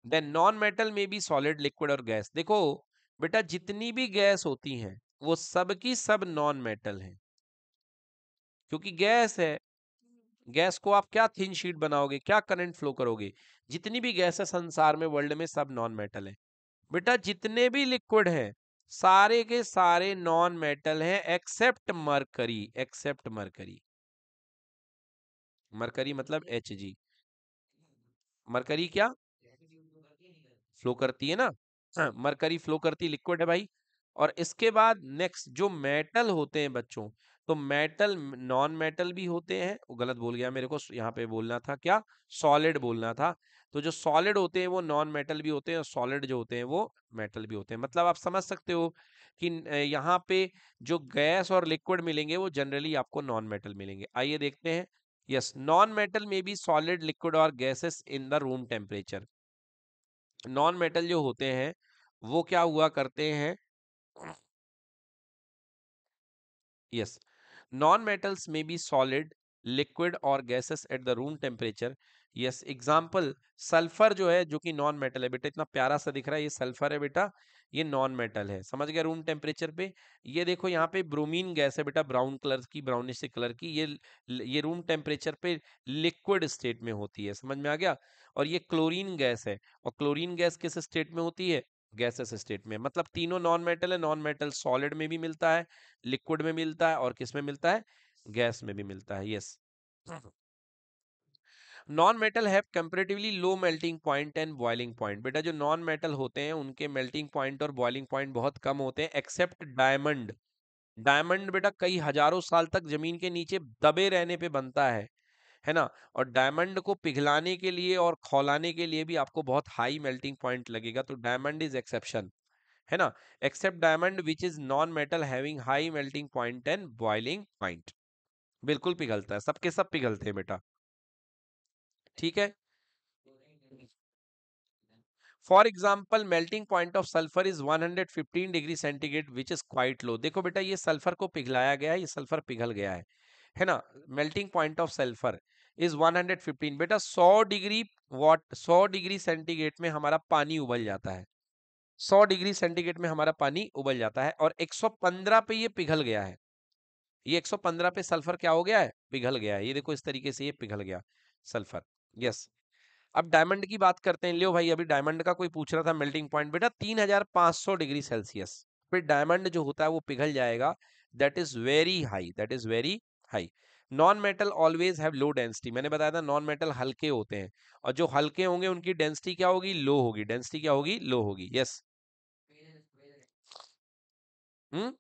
देन नॉन मेटल में भी सॉलिड, लिक्विड और गैस। देखो बेटा, जितनी भी गैस होती हैं वो सब की सब नॉन मेटल हैं, क्योंकि गैस है। गैस को आप क्या थिन शीट बनाओगे, क्या करंट फ्लो करोगे। जितनी भी गैस है संसार में, वर्ल्ड में, सब नॉन मेटल है। बेटा जितने भी लिक्विड हैं सारे के सारे नॉन मेटल हैं, except mercury, except mercury. Mercury मतलब Hg। मरकरी क्या फ्लो करती है ना, हाँ, मरकरी फ्लो करती, लिक्विड है भाई। और इसके बाद नेक्स्ट जो मेटल होते हैं बच्चों, तो मेटल नॉन मेटल भी होते हैं, वो गलत बोल गया मेरे को, यहाँ पे बोलना था क्या, सॉलिड बोलना था। तो जो सॉलिड होते हैं वो नॉन मेटल भी होते हैं, और सॉलिड जो होते हैं वो मेटल भी होते हैं। मतलब आप समझ सकते हो कि यहाँ पे जो गैस और लिक्विड मिलेंगे वो जनरली आपको नॉन मेटल मिलेंगे। आइए देखते हैं। यस, नॉन मेटल में भी सॉलिड, लिक्विड और gases in the room temperature. Non metal जो होते हैं वो क्या हुआ करते हैं, यस, नॉन मेटल्स में बी सॉलिड, लिक्विड और gases at the room temperature. Yes, example sulphur जो है, जो कि नॉन मेटल है बेटा, इतना प्यारा सा दिख रहा है, ये सल्फर है बेटा, ये नॉन मेटल है, समझ गया, रूम टेम्परेचर पे। ये देखो यहाँ पे ब्रोमीन गैस है बेटा, ब्राउन कलर की, ब्राउनिश से कलर की, ये रूम टेम्परेचर पे लिक्विड स्टेट में होती है, समझ में आ गया। और ये क्लोरीन गैस है, और क्लोरीन गैस किस स्टेट में होती है, गैसेस स्टेट में। मतलब तीनों नॉन मेटल है। नॉन मेटल सॉलिड में भी मिलता है, लिक्विड में मिलता है, और किस में मिलता है, गैस में भी मिलता है। Yes, non metal have comparatively low melting point and boiling point. बेटा जो नॉन मेटल होते हैं उनके मेल्टिंग पॉइंट और बॉइलिंग पॉइंट बहुत कम होते हैं, एक्सेप्ट डायमंड। डायमंड बेटा कई हजारों साल तक जमीन के नीचे दबे रहने पे बनता है ना। और डायमंड को पिघलाने के लिए और खौलाने के लिए भी आपको बहुत हाई मेल्टिंग पॉइंट लगेगा, तो डायमंड इज एक्सेप्शन, है ना। Except diamond which is non metal having high melting point and boiling point. बिल्कुल पिघलता है, सबके सब पिघलते हैं बेटा, ठीक है। For example melting point of sulphur is 115 degree centigrade which is quite low. देखो बेटा ये सल्फर को पिघलाया गया है, ये सल्फर पिघल गया है ना। Melting point of sulphur is 115, बेटा 100 डिग्री वॉट, 100 डिग्री सेंटीग्रेड में हमारा पानी उबल जाता है, 100 डिग्री सेंटीग्रेड में हमारा पानी उबल जाता है, और 115 पे ये पिघल गया है। ये 115 पे सल्फर क्या हो गया है, पिघल गया है। ये देखो इस तरीके से ये पिघल गया सल्फर। यस, अब डायमंड की बात करते हैं। लियो भाई, अभी डायमंड का कोई पूछ रहा था मेल्टिंग पॉइंट, बेटा 3500 डिग्री सेल्सियस फिर डायमंड जो होता है वो पिघल जाएगा। That is very high, that is very high. Non metal always have low density, मैंने बताया था नॉन मेटल हल्के होते हैं, और जो हल्के होंगे उनकी डेंसिटी क्या होगी, लो होगी। डेंसिटी क्या होगी, लो होगी। यस। हम्म,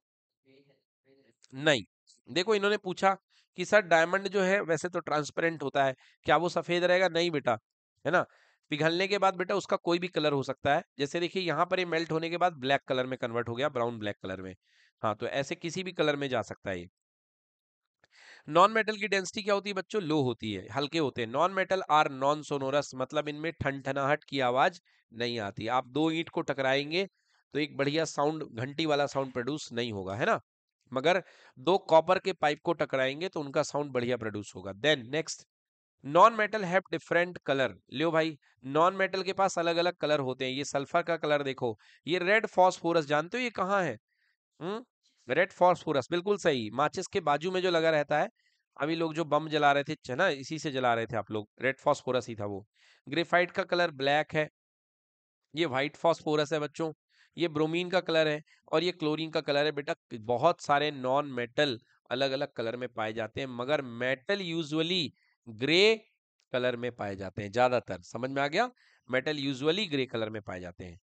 नहीं, देखो इन्होंने पूछा कि सर डायमंड जो है वैसे तो ट्रांसपेरेंट होता है, क्या वो सफेद रहेगा, नहीं बेटा, है ना। पिघलने के बाद बेटा उसका कोई भी कलर हो सकता है। जैसे देखिए यहाँ पर ये मेल्ट होने के बाद ब्लैक कलर में कन्वर्ट हो गया, ब्राउन ब्लैक कलर में। हाँ, तो ऐसे किसी भी कलर में जा सकता है ये। नॉन मेटल की डेंसिटी क्या होती है बच्चों, लो होती है, हल्के होते हैं। Non metal are non sonorous, मतलब इनमें ठनठनाहट की आवाज नहीं आती। आप दो ईंट को टकराएंगे तो एक बढ़िया साउंड, घंटी वाला साउंड प्रोड्यूस नहीं होगा, है ना। मगर दो कॉपर के पाइप को टकराएंगे तो उनका साउंड बढ़िया प्रोड्यूस होगा। Then next, non metal have different colour. Leo भाई, नॉन मेटल के पास अलग अलग कलर होते हैं। ये सल्फर का कलर देखो, ये रेड फॉस्फोरस, जानते हो ये कहाँ है, रेड फॉस्फोरस, बिल्कुल सही, माचिस के बाजू में जो लगा रहता है। अभी लोग जो बम जला रहे थे, है ना, इसी से जला रहे थे आप लोग, रेड फॉस्फोरस ही था वो। ग्रेफाइट का कलर ब्लैक है, ये व्हाइट फॉस्फोरस है बच्चों। ये ब्रोमीन का कलर है, और ये क्लोरीन का कलर है। बेटा बहुत सारे नॉन मेटल अलग अलग कलर में पाए जाते हैं, मगर मेटल यूजुअली ग्रे कलर में पाए जाते हैं ज्यादातर। समझ में आ गया, मेटल यूजुअली ग्रे कलर में पाए जाते हैं।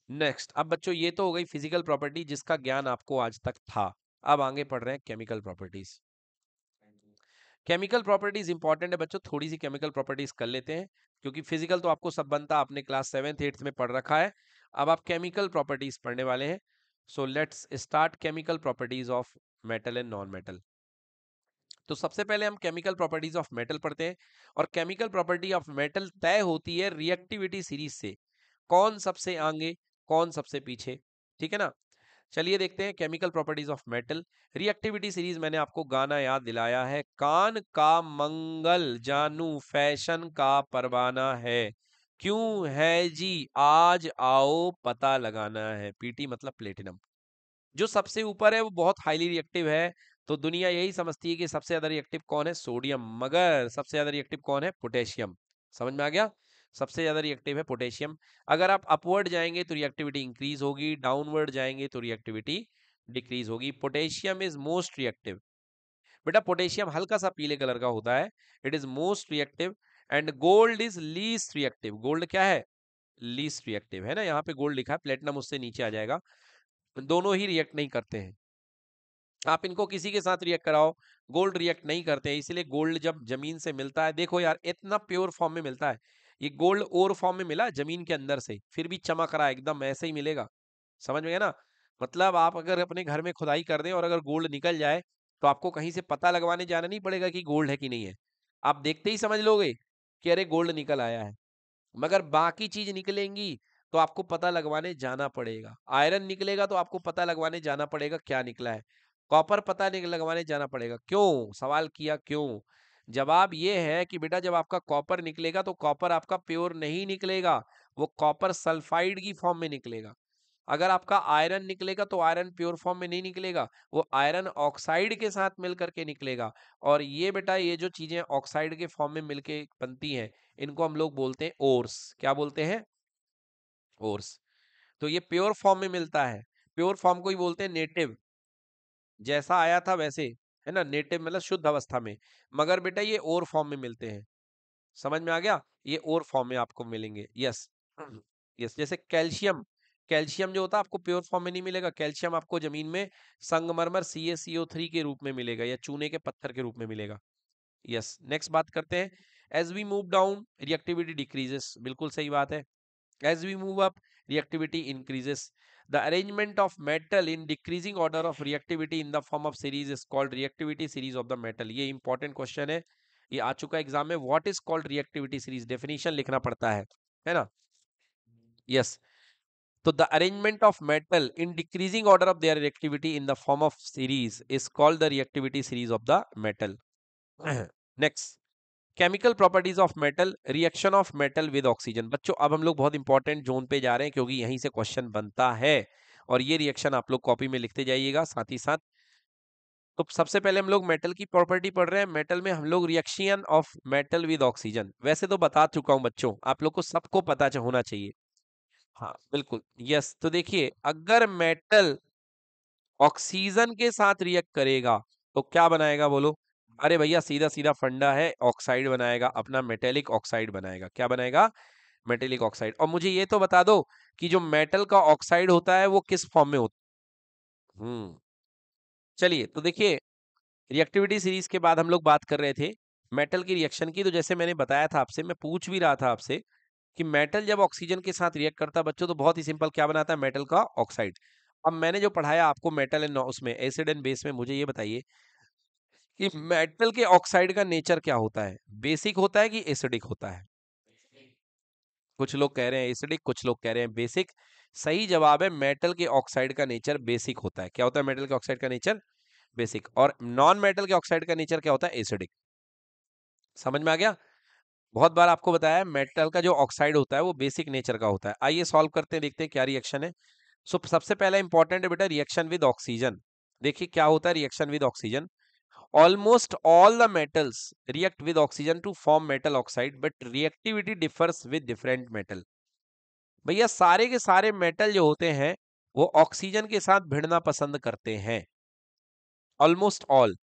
नेक्स्ट, अब बच्चों ये तो हो गई फिजिकल प्रॉपर्टी जिसका ज्ञान आपको आज तक था। अब आगे पढ़ रहे हैं chemical properties. Chemical properties important है बच्चों, थोड़ी सी केमिकल प्रॉपर्टीज कर लेते हैं, क्योंकि फिजिकल तो आपको सब बनता, आपने क्लास 7th 8th में पढ़ रखा है। अब आप केमिकल प्रॉपर्टीज पढ़ने वाले हैं। So let's start chemical properties of metal and non metal. तो सबसे पहले हम केमिकल प्रॉपर्टीज ऑफ मेटल पढ़ते हैं। और केमिकल प्रॉपर्टी ऑफ मेटल तय होती है रिएक्टिविटी सीरीज से, कौन सबसे आगे कौन सबसे पीछे, ठीक है ना। चलिए देखते हैं chemical properties of metal. Reactivity series मैंने आपको गाना याद दिलाया है, कान का मंगल जानू फैशन का परवाना है, क्यों है जी आज आओ पता लगाना है। पीटी मतलब प्लेटिनम। जो सबसे ऊपर है वो बहुत हाईली रिएक्टिव है, तो दुनिया यही समझती है कि सबसे ज्यादा रिएक्टिव कौन है, सोडियम, मगर सबसे ज्यादा रिएक्टिव कौन है, पोटेशियम। समझ में आ गया, सबसे ज्यादा रिएक्टिव है पोटेशियम। अगर आप अपवर्ड जाएंगे तो रिएक्टिविटी इंक्रीज होगी, डाउनवर्ड जाएंगे तो रिएक्टिविटी डिक्रीज होगी। Potassium is most reactive. बेटा पोटेशियम हल्का सा पीले कलर का होता है, it is most reactive. And gold is least reactive. Gold क्या है, लीस्ट रिएक्टिव, है ना, यहाँ पे गोल्ड लिखा है, प्लेटिनम उससे नीचे आ जाएगा। दोनों ही रिएक्ट नहीं करते हैं। आप इनको किसी के साथ रिएक्ट कराओ, गोल्ड रिएक्ट नहीं करते हैं। इसलिए गोल्ड जब जमीन से मिलता है, देखो यार इतना प्योर फॉर्म में मिलता है। ये गोल्ड और फॉर्म में मिला जमीन के अंदर से, फिर भी चमक रहा है एकदम, ऐसे ही मिलेगा। समझ में गया ना। मतलब आप अगर अपने घर में खुदाई कर दें और अगर गोल्ड निकल जाए, तो आपको कहीं से पता लगवाने जाना नहीं पड़ेगा कि गोल्ड है कि नहीं है। आप देखते ही समझ लोगे कि अरे गोल्ड निकल आया है। मगर बाकी चीज निकलेंगी तो आपको पता लगवाने जाना पड़ेगा। आयरन निकलेगा तो आपको पता लगवाने जाना पड़ेगा क्या निकला है। कॉपर पता नहीं लगवाने जाना पड़ेगा। क्यों, सवाल किया क्यों। जवाब ये है कि बेटा जब आपका कॉपर निकलेगा तो कॉपर आपका प्योर नहीं निकलेगा, वो कॉपर सल्फाइड की फॉर्म में निकलेगा। अगर आपका आयरन निकलेगा तो आयरन प्योर फॉर्म में नहीं निकलेगा, वो आयरन ऑक्साइड के साथ मिल करके निकलेगा। और ये बेटा ये जो चीजें ऑक्साइड के फॉर्म में मिलके बनती हैं, इनको हम लोग बोलते हैं ओर्स। क्या बोलते हैं, ओर्स। तो ये प्योर फॉर्म में मिलता है, प्योर फॉर्म को ही बोलते हैं नेटिव, जैसा आया था वैसे, है ना, नेटिव मतलब शुद्ध अवस्था में। मगर बेटा ये और फॉर्म में मिलते हैं। समझ में आ गया, ये और फॉर्म में आपको मिलेंगे। यस, यस, जैसे कैल्शियम, कैल्शियम जो होता है आपको प्योर फॉर्म में नहीं मिलेगा। कैल्शियम आपको जमीन में संगमरमर CaCO3 के रूप में मिलेगा, या चूने के पत्थर के रूप में मिलेगा। यस, नेक्स्ट बात करते हैं। As we move down reactivity decreases, बिल्कुल सही बात है। As we move up, reactivity increases. The arrangement of metal in decreasing order of reactivity in the form of series is called reactivity series of the metal. ये important question है, ये आ चुका exam में। What is called reactivity series? Definition लिखना पड़ता है ना। Yes. तो the arrangement of metal in decreasing order of their reactivity in the form of series is called the reactivity series of the metal. Next, chemical properties of metal, reaction of metal with oxygen. बच्चों अब हम लोग बहुत important zone पे जा रहे हैं, क्योंकि यहीं से क्वेश्चन बनता है। और ये रिएक्शन आप लोग कॉपी में लिखते जाइएगा, साथ ही साथ तो सबसे पहले हम लोग मेटल की प्रॉपर्टी पढ़ रहे हैं। मेटल में हम लोग reaction of metal with oxygen, वैसे तो बता चुका हूं बच्चों, आप लोग को सबको पता होना चाहिए। हाँ बिल्कुल, यस। तो देखिए, अगर मेटल ऑक्सीजन के साथ रिएक्ट करेगा तो क्या बनाएगा बोलो? अरे भैया सीधा सीधा फंडा है, ऑक्साइड बनाएगा, अपना मेटेलिक ऑक्साइड बनाएगा। क्या बनाएगा? Metallic oxide. और मुझे ये तो बता दो कि जो मेटल का ऑक्साइड होता है वो किस फॉर्म में होता है? चलिए तो देखिए, रिएक्टिविटी सीरीज के बाद हम लोग बात कर रहे थे मेटल की रिएक्शन की। तो जैसे मैंने बताया था आपसे, मैं पूछ भी रहा था आपसे कि मेटल जब ऑक्सीजन के साथ रिएक्ट करता है बच्चों, तो बहुत ही सिंपल क्या बनाता है? मेटल का ऑक्साइड। अब मैंने जो पढ़ाया आपको मेटल एंड उसमें एसिड एंड बेस में, मुझे ये बताइए कि मेटल के ऑक्साइड का नेचर क्या होता है? बेसिक होता है कि एसिडिक होता है? कुछ लोग कह रहे हैं एसिडिक, कुछ लोग कह रहे हैं बेसिक। सही जवाब है, मेटल के ऑक्साइड का नेचर बेसिक होता है। क्या होता है मेटल के ऑक्साइड का नेचर? बेसिक। और नॉन मेटल के ऑक्साइड का नेचर क्या होता है? एसिडिक। समझ में आ गया? बहुत बार आपको बताया मेटल का जो ऑक्साइड होता है वो बेसिक नेचर का होता है। आइए सॉल्व करते हैं, देखते हैं क्या रिएक्शन है। सो सबसे पहला इंपॉर्टेंट है बेटा रिएक्शन विद ऑक्सीजन। देखिए क्या होता है reaction with oxygen. Almost all the metals react with oxygen to form metal oxide, but reactivity differs with different metal. भैया सारे के सारे मेटल जो होते हैं वो ऑक्सीजन के साथ भिड़ना पसंद करते हैं। ऑलमोस्ट ऑल,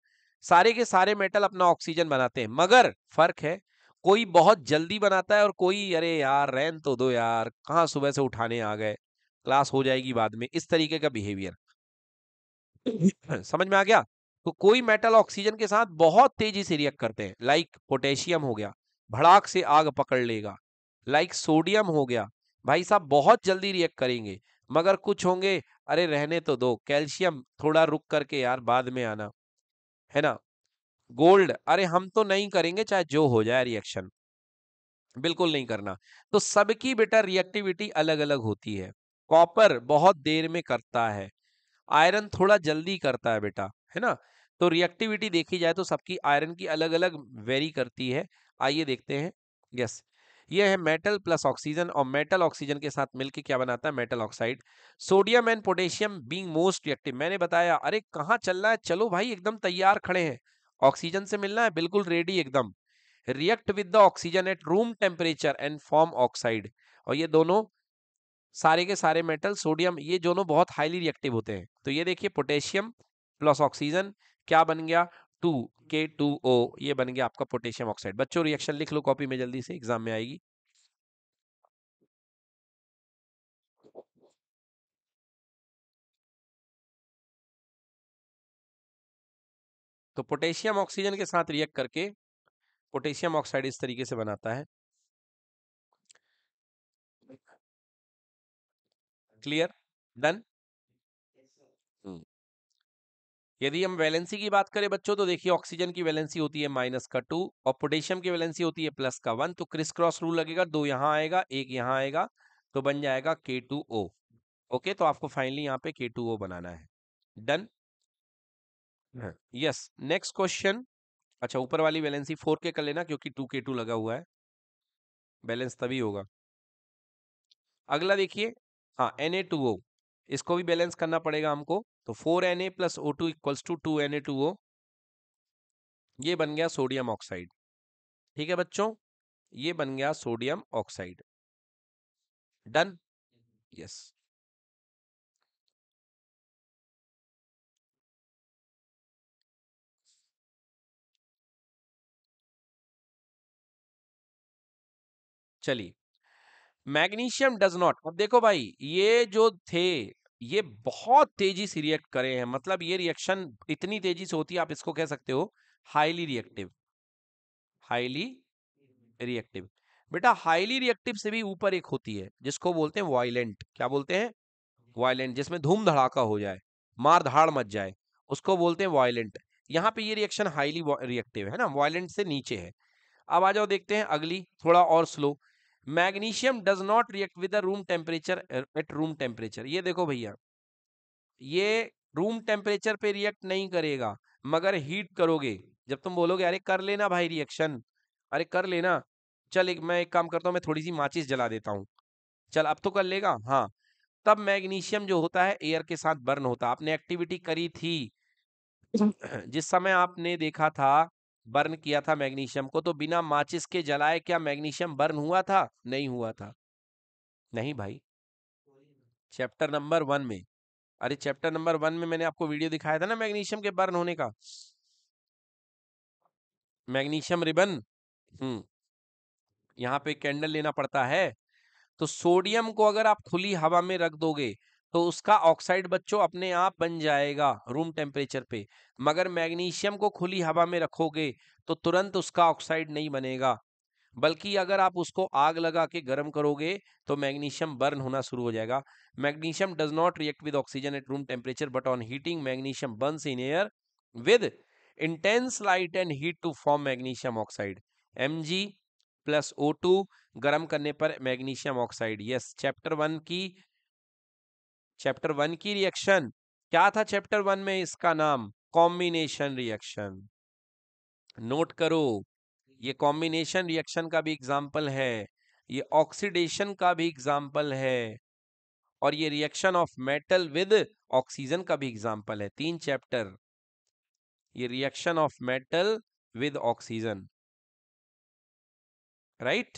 सारे के सारे मेटल अपना ऑक्सीजन बनाते हैं, मगर फर्क है, कोई बहुत जल्दी बनाता है और कोई अरे यार रहन तो दो यार, कहाँ सुबह से उठाने आ गए, क्लास हो जाएगी बाद में, इस तरीके का बिहेवियर। समझ में आ गया? तो कोई मेटल ऑक्सीजन के साथ बहुत तेजी से रिएक्ट करते हैं, लाइक पोटेशियम हो गया, भड़ाक से आग पकड़ लेगा। लाइक सोडियम हो गया, भाई साहब बहुत जल्दी रिएक्ट करेंगे। मगर कुछ होंगे, अरे रहने तो दो। कैल्शियम थोड़ा रुक करके यार, बाद में आना, है ना। गोल्ड, अरे हम तो नहीं करेंगे चाहे जो हो जाए रिएक्शन, बिल्कुल नहीं करना। तो सबकी बेटा रिएक्टिविटी अलग अलग होती है। कॉपर बहुत देर में करता है, आयरन थोड़ा जल्दी करता है बेटा, है ना। तो रिएक्टिविटी देखी जाए तो सबकी आयरन की अलग अलग वेरी करती है। आइए देखते हैं। यस, ये है मेटल प्लस ऑक्सीजन, और मेटल ऑक्सीजन के साथ मिलके क्या बनाता है? Metal oxide. Sodium and potassium being most reactive, मैंने बताया। अरे कहाँ चल रहा है? चलो भाई एकदम तैयार खड़े हैं, ऑक्सीजन से मिलना है, बिल्कुल रेडी एकदम। React with the oxygen at room temperature and form oxide. और ये दोनों सारे के सारे मेटल, सोडियम, ये दोनों बहुत हाईली रिएक्टिव होते हैं। तो ये देखिए पोटेशियम प्लस ऑक्सीजन क्या बन गया? 2K2O, ये बन गया आपका पोटेशियम ऑक्साइड। बच्चों रिएक्शन लिख लो कॉपी में, जल्दी से एग्जाम में आएगी। तो पोटेशियम ऑक्सीजन के साथ रिएक्ट करके पोटेशियम ऑक्साइड इस तरीके से बनाता है। क्लियर? डन। यदि हम वैलेंसी की बात करें बच्चों, तो देखिए ऑक्सीजन की वैलेंसी होती है -2 और पोटेशियम की वैलेंसी होती है +1। तो क्रिस क्रॉस रूल लगेगा, 2 यहाँ आएगा, 1 यहाँ आएगा, तो बन जाएगा K2O। ओके, तो आपको फाइनली यहाँ पे K2O बनाना है। डन। Yes, next question. अच्छा, ऊपर वाली वैलेंसी 4K कर लेना, क्योंकि 2K2 लगा हुआ है, बैलेंस तभी होगा। अगला देखिए, हाँ Na2O, इसको भी बैलेंस करना पड़ेगा हमको। तो 4Na + O2 = 2Na2O, ये बन गया सोडियम ऑक्साइड। ठीक है बच्चों, ये बन गया सोडियम ऑक्साइड। डन। यस। चलिए, मैग्नीशियम डज नॉट। अब देखो भाई, ये जो थे ये बहुत तेजी से रिएक्ट करे हैं, मतलब ये रिएक्शन इतनी तेजी से होती है, आप इसको कह सकते हो हाईली रिएक्टिव। हाईली रिएक्टिव, बेटा हाईली रिएक्टिव से भी ऊपर एक होती है जिसको बोलते हैं वायलेंट। क्या बोलते हैं? वायलेंट, जिसमें धूम धड़ाका हो जाए, मार धाड़ मच जाए, उसको बोलते हैं वायलेंट। यहाँ पे ये रिएक्शन हाईली रिएक्टिव है ना, वायलेंट से नीचे है। अब आ जाओ देखते हैं अगली, थोड़ा और slow. Magnesium does not react with the room temperature at room temperature. ये देखो भैया, ये रूम टेम्परेचर पे रिएक्ट नहीं करेगा, मगर हीट करोगे, जब तुम बोलोगे अरे कर लेना भाई रिएक्शन, अरे कर लेना, चल मैं एक काम करता हूँ, मैं थोड़ी सी माचिस जला देता हूँ, चल अब तो कर लेगा, हाँ, तब मैग्नीशियम जो होता है एयर के साथ बर्न होता है। आपने एक्टिविटी करी थी, जिस समय आपने देखा था, बर्न किया था मैग्नीशियम को, तो बिना माचिस के जलाए क्या मैग्नीशियम बर्न हुआ था? नहीं हुआ था। नहीं भाई, चैप्टर नंबर 1 में, अरे चैप्टर नंबर 1 में मैंने आपको वीडियो दिखाया था ना मैग्नीशियम के बर्न होने का, मैग्नीशियम रिबन। हम्म, यहाँ पे कैंडल लेना पड़ता है। तो सोडियम को अगर आप खुली हवा में रख दोगे तो उसका ऑक्साइड बच्चों अपने आप बन जाएगा रूम टेम्परेचर पे, मगर मैग्नीशियम को खुली हवा में रखोगे तो तुरंत उसका ऑक्साइड नहीं बनेगा, बल्कि अगर आप उसको आग लगा के गर्म करोगे तो मैग्नीशियम बर्न होना शुरू हो जाएगा। Magnesium does not react with oxygen at room temperature, but on heating magnesium burns in air with intense light and heat to form magnesium oxide. Mg+O2 गर्म करने पर मैग्नीशियम ऑक्साइड। यस, चैप्टर 1 की reaction क्या था? Chapter 1 में इसका नाम combination reaction. Note करो, ये कॉम्बिनेशन रिएक्शन का भी एग्जाम्पल है, ये ऑक्सीडेशन का भी एग्जाम्पल है, और ये reaction of metal with oxygen का भी एग्जाम्पल है। 3 चैप्टर, ये reaction of metal with oxygen, right.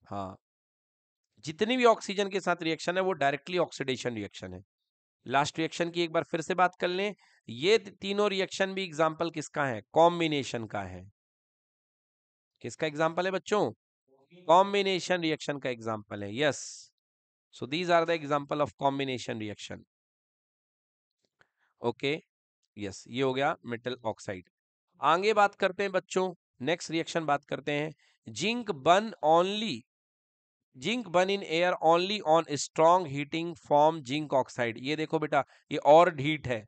हाँ, जितनी भी ऑक्सीजन के साथ रिएक्शन है वो डायरेक्टली ऑक्सीडेशन रिएक्शन है। लास्ट रिएक्शन की एक बार फिर से बात कर लें, ये तीनों रिएक्शन भी एग्जाम्पल किसका है? कॉम्बिनेशन का है। किसका एग्जाम्पल है बच्चों? कॉम्बिनेशन रिएक्शन का एग्जाम्पल है। Yes, so these are the example of combination reaction. Okay, yes, ये हो गया मेटल ऑक्साइड। आगे बात करते हैं बच्चों, नेक्स्ट रिएक्शन बात करते हैं। Zinc burn only, zinc burn in air only on strong heating form zinc oxide. ये देखो बेटा, ये और हीट है।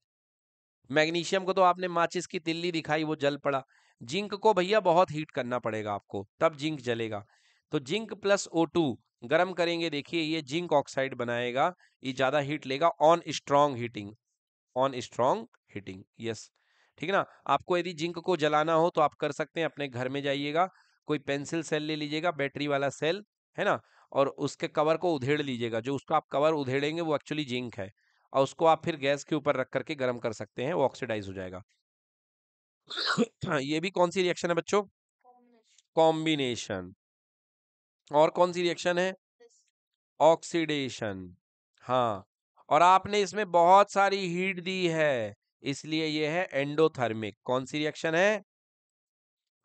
मैग्नीशियम को तो आपने माचिस की तिल्ली दिखाई, वो जल पड़ा। जिंक को भैया बहुत हीट करना पड़ेगा आपको, तब जिंक जलेगा। तो जिंक+O2 गर्म करेंगे, देखिए ये जिंक ऑक्साइड बनाएगा, ये ज्यादा हीट लेगा on strong heating, on strong heating. Yes, ठीक है ना। आपको यदि जिंक को जलाना हो तो आप कर सकते हैं, अपने घर में जाइएगा, कोई पेंसिल सेल ले लीजिएगा, बैटरी वाला सेल है ना, और उसके कवर को उधेड़ लीजिएगा। जो उसका आप कवर उधेड़ेंगे वो एक्चुअली जिंक है, और उसको आप फिर गैस के ऊपर रख करके गर्म कर सकते हैं, वो ऑक्सीडाइज हो जाएगा। ये भी कौन सी रिएक्शन है बच्चों? कॉम्बिनेशन। और कौन सी रिएक्शन है? ऑक्सीडेशन। हाँ, और आपने इसमें बहुत सारी हीट दी है, इसलिए ये है एंडोथर्मिक। कौन सी रिएक्शन है?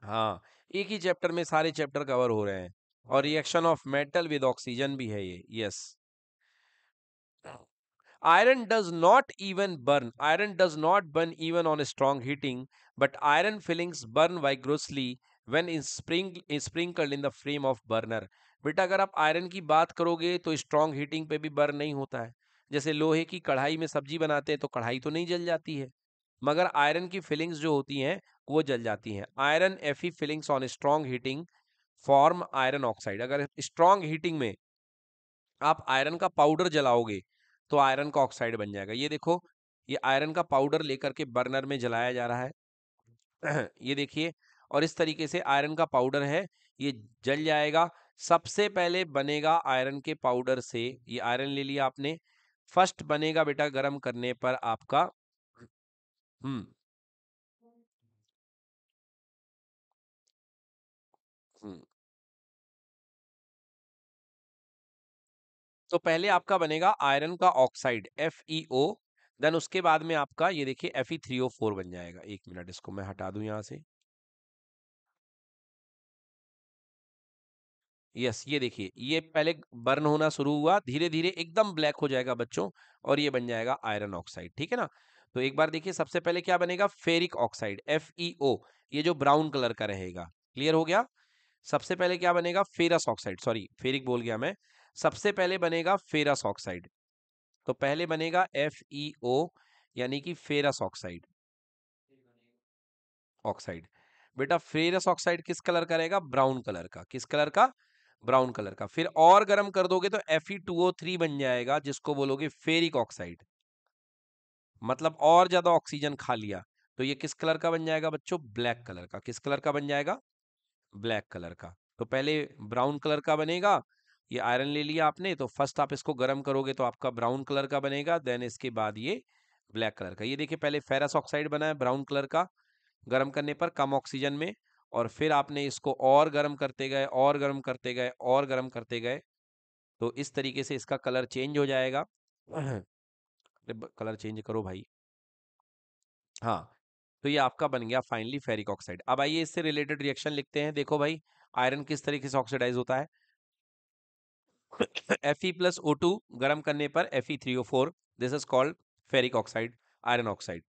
हाँ, एक ही चैप्टर में सारे चैप्टर कवर हो रहे हैं, और reaction of metal with oxygen भी है ये। Yes, iron does not burn even on strong heating, but iron fillings burn vigorously when sprinkled in the flame of burner। बेटा अगर आप आयरन की बात करोगे तो स्ट्रांग हीटिंग पे भी बर्न नहीं होता है। जैसे लोहे की कढ़ाई में सब्जी बनाते हैं तो कढ़ाई तो नहीं जल जाती है, मगर आयरन की फिलिंग्स जो होती हैं वो जल जाती हैं। Iron Fe filings on strong heating form iron oxide. अगर स्ट्रांग हीटिंग में आप आयरन का पाउडर जलाओगे तो आयरन का ऑक्साइड बन जाएगा। ये देखो, ये आयरन का पाउडर लेकर के बर्नर में जलाया जा रहा है। ये देखिए, और इस तरीके से आयरन का पाउडर है, ये जल जाएगा। सबसे पहले बनेगा आयरन के पाउडर से, ये आयरन ले लिया आपने, फर्स्ट बनेगा बेटा गर्म करने पर आपका हम्म हम्म तो पहले आपका बनेगा आयरन का ऑक्साइड FeO, देन उसके बाद में आपका ये देखिए Fe3O4 बन जाएगा। एक मिनट, इसको मैं हटा दूं यहां से। यस, ये देखिए, ये पहले बर्न होना शुरू हुआ, धीरे धीरे एकदम ब्लैक हो जाएगा बच्चों, और ये बन जाएगा आयरन ऑक्साइड। ठीक है ना। तो एक बार देखिए, सबसे पहले क्या बनेगा? फेरिक ऑक्साइड FeO, ये जो ब्राउन कलर का रहेगा। क्लियर हो गया। सबसे पहले क्या बनेगा? फेरस ऑक्साइड, सॉरी फेरिक बोल गया मैं। सबसे पहले बनेगा फेरस ऑक्साइड। तो पहले बनेगा FeO, यानी कि फेरस ऑक्साइड, ऑक्साइड। बेटा फेरस ऑक्साइड किस कलर का रहेगा? ब्राउन कलर का। किस कलर का? ब्राउन कलर का। फिर और गर्म कर दोगे तो Fe2O3 बन जाएगा, जिसको बोलोगे फेरिक ऑक्साइड, मतलब और ज्यादा ऑक्सीजन खा लिया। तो ये किस कलर का बन जाएगा बच्चों? ब्लैक कलर का। किस कलर का बन जाएगा? ब्लैक कलर का। तो पहले ब्राउन कलर का बनेगा, ये आयरन ले लिया आपने, तो फर्स्ट आप इसको गर्म करोगे तो आपका ब्राउन कलर का बनेगा, देन इसके बाद ये ब्लैक कलर का। ये देखिए पहले फेरस ऑक्साइड बना है ब्राउन कलर का, गर्म करने पर कम ऑक्सीजन में, और फिर आपने इसको और गर्म करते गए और गर्म करते गए और गर्म करते गए, तो इस तरीके से इसका कलर चेंज हो जाएगा। कलर चेंज करो भाई। हाँ, तो ये आपका बन गया फाइनली फेरिक ऑक्साइड। अब आइए इससे रिलेटेड रिएक्शन लिखते हैं। देखो भाई, आयरन किस तरीके से ऑक्सीडाइज होता है। Fe प्लस O2 गर्म करने पर Fe3O4, this is called ferric oxide, iron oxide.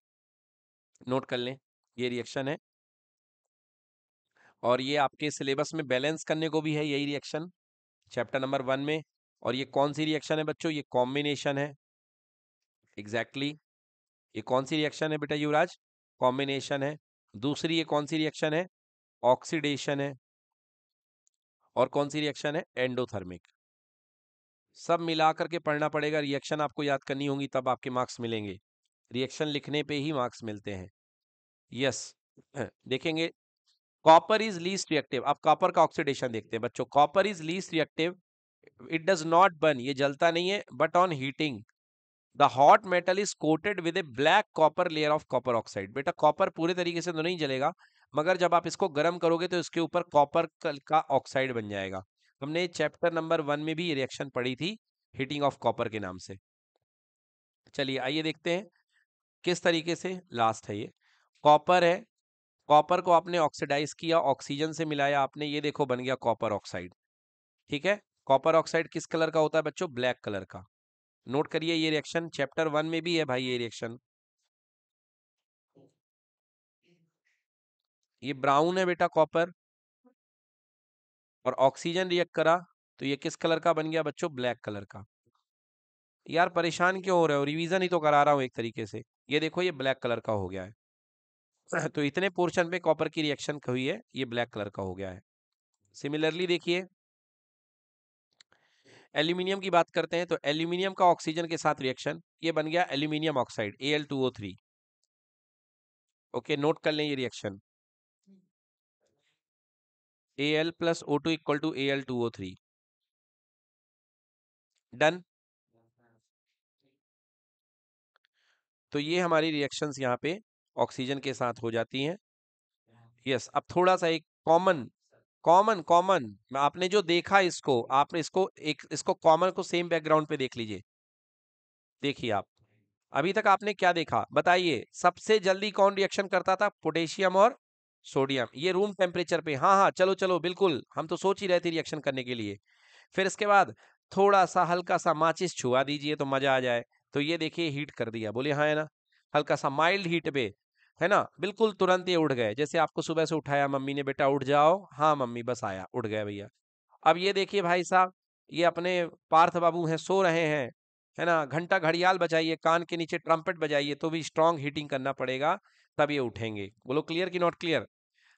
Note कर लें, ये रिएक्शन है, और ये आपके सिलेबस में बैलेंस करने को भी है यही रिएक्शन, चैप्टर नंबर 1 में। और ये कौन सी रिएक्शन है बच्चों, ये कॉम्बिनेशन है। एग्जैक्टली ये कौन सी रिएक्शन है बेटा युवराज, कॉम्बिनेशन है। दूसरी ये कौन सी रिएक्शन है, ऑक्सीडेशन है। और कौन सी रिएक्शन है, एंडोथर्मिक। सब मिला करके पढ़ना पड़ेगा, रिएक्शन आपको याद करनी होंगी तब आपके मार्क्स मिलेंगे। रिएक्शन लिखने पे ही मार्क्स मिलते हैं। यस, देखेंगे कॉपर इज लीस्ट रिएक्टिव। अब कॉपर का ऑक्सीडेशन देखते हैं बच्चों। Copper is least reactive, it does not burn, ये जलता नहीं है, but on heating the hot metal is coated with A black copper layer of copper oxide. बेटा कॉपर पूरे तरीके से तो नहीं जलेगा, मगर जब आप इसको गर्म करोगे तो इसके ऊपर कॉपर का ऑक्साइड बन जाएगा। हमने चैप्टर नंबर 1 में भी ये रिएक्शन पढ़ी थी, हीटिंग ऑफ कॉपर के नाम से। चलिए आइए देखते हैं किस तरीके से। लास्ट है ये, कॉपर है, कॉपर को आपने ऑक्सीडाइज किया, ऑक्सीजन से मिलाया आपने, ये देखो बन गया कॉपर ऑक्साइड। ठीक है, कॉपर ऑक्साइड किस कलर का होता है बच्चों, ब्लैक कलर का। नोट करिए ये रिएक्शन चैप्टर 1 में भी है भाई, ये रिएक्शन। ये ब्राउन है बेटा कॉपर, और ऑक्सीजन रिएक्ट करा तो ये किस कलर का बन गया बच्चों, ब्लैक कलर का। यार परेशान क्यों हो रहे हो, रिवीजन ही तो करा रहा हूं एक तरीके से। ये देखो ये ब्लैक कलर का हो गया है। तो इतने पोर्शन पे कॉपर की रिएक्शन हुई है, ये ब्लैक कलर का हो गया है। सिमिलरली देखिए एल्यूमिनियम की बात करते हैं, तो एल्यूमिनियम का ऑक्सीजन के साथ रिएक्शन, ये बन गया aluminium oxide Al2O3। Okay, note कर लें ये reaction, Al plus O2 equal to Al2O3। Done. तो ये हमारी रिएक्शंस यहाँ पे ऑक्सीजन के साथ हो जाती हैं। यस, अब थोड़ा सा एक कॉमन कॉमन कॉमन आपने जो देखा, इसको आपने इसको एक इसको कॉमन को सेम बैकग्राउंड पे देख लीजिए। देखिए आप अभी तक आपने क्या देखा बताइए, सबसे जल्दी कौन रिएक्शन करता था, पोटेशियम और सोडियम, ये रूम टेम्परेचर पे। हाँ हाँ, चलो चलो, बिल्कुल हम तो सोच ही रहे थे रिएक्शन करने के लिए। फिर इसके बाद थोड़ा सा हल्का सा माचिस छुआ दीजिए तो मजा आ जाए। तो ये देखिए हीट कर दिया, बोले हाँ है ना, हल्का सा माइल्ड हीट पे, है ना, बिल्कुल तुरंत ये उठ गए। जैसे आपको सुबह से उठाया मम्मी ने, बेटा उठ जाओ, हाँ मम्मी बस आया, उठ गए भैया। अब ये देखिए भाई साहब, ये अपने पार्थ बाबू हैं, सो रहे हैं, है ना, घंटा घड़ियाल बजाइए, कान के नीचे ट्रम्पेट बजाइए, तो भी स्ट्रांग हीटिंग करना पड़ेगा, तब ये उठेंगे। बोलो क्लियर कि नॉट क्लियर।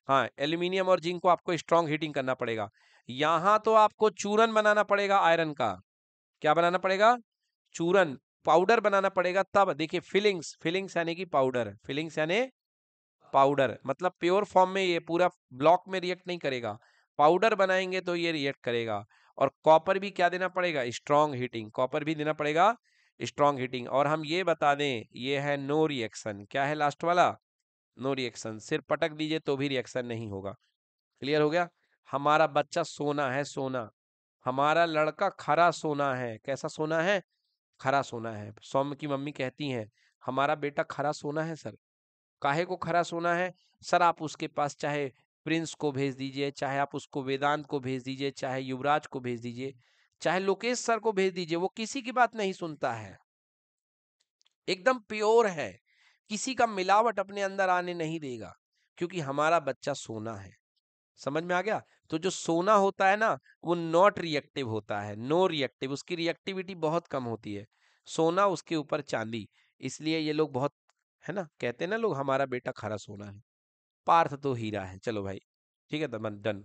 हाँ, एल्यूमिनियम और जिंक को आपको स्ट्रांग हीटिंग करना पड़ेगा। यहां तो आपको चूरन बनाना पड़ेगा आयरन का। क्या बनाना पड़ेगा, चूरन, पाउडर बनाना पड़ेगा। तब देखिए फिलिंग्स, फिलिंग्स यानी कि पाउडर, फिलिंग्स यानी पाउडर, मतलब प्योर फॉर्म में ये पूरा ब्लॉक में रिएक्ट नहीं करेगा, पाउडर बनाएंगे तो ये रिएक्ट करेगा। और कॉपर भी क्या देना पड़ेगा, स्ट्रॉन्ग हीटिंग, कॉपर भी देना पड़ेगा स्ट्रॉन्ग हीटिंग। और हम ये बता दें, ये है नो रिएक्शन। क्या है लास्ट वाला, नो रिएक्शन, सिर्फ पटक दीजिए तो भी रिएक्शन नहीं होगा। क्लियर हो गया। हमारा बच्चा सोना है, सोना, हमारा लड़का खरा सोना है। कैसा सोना है, खरा सोना है। सौम्य की मम्मी कहती हैं हमारा बेटा खरा सोना है सर। काहे को खरा सोना है सर, आप उसके पास चाहे प्रिंस को भेज दीजिए, चाहे आप उसको वेदांत को भेज दीजिए, चाहे युवराज को भेज दीजिए, चाहे लोकेश सर को भेज दीजिए, वो किसी की बात नहीं सुनता है, एकदम प्योर है, किसी का मिलावट अपने अंदर आने नहीं देगा, क्योंकि हमारा बच्चा सोना है। समझ में आ गया। तो जो सोना होता है ना, वो नॉट रिएक्टिव होता है, नो रिएक्टिव, उसकी रिएक्टिविटी बहुत कम होती है। सोना उसके ऊपर चांदी, इसलिए ये लोग बहुत, है ना, कहते हैं ना लोग हमारा बेटा खरा सोना है। पार्थ तो हीरा है। चलो भाई, ठीक है, डन।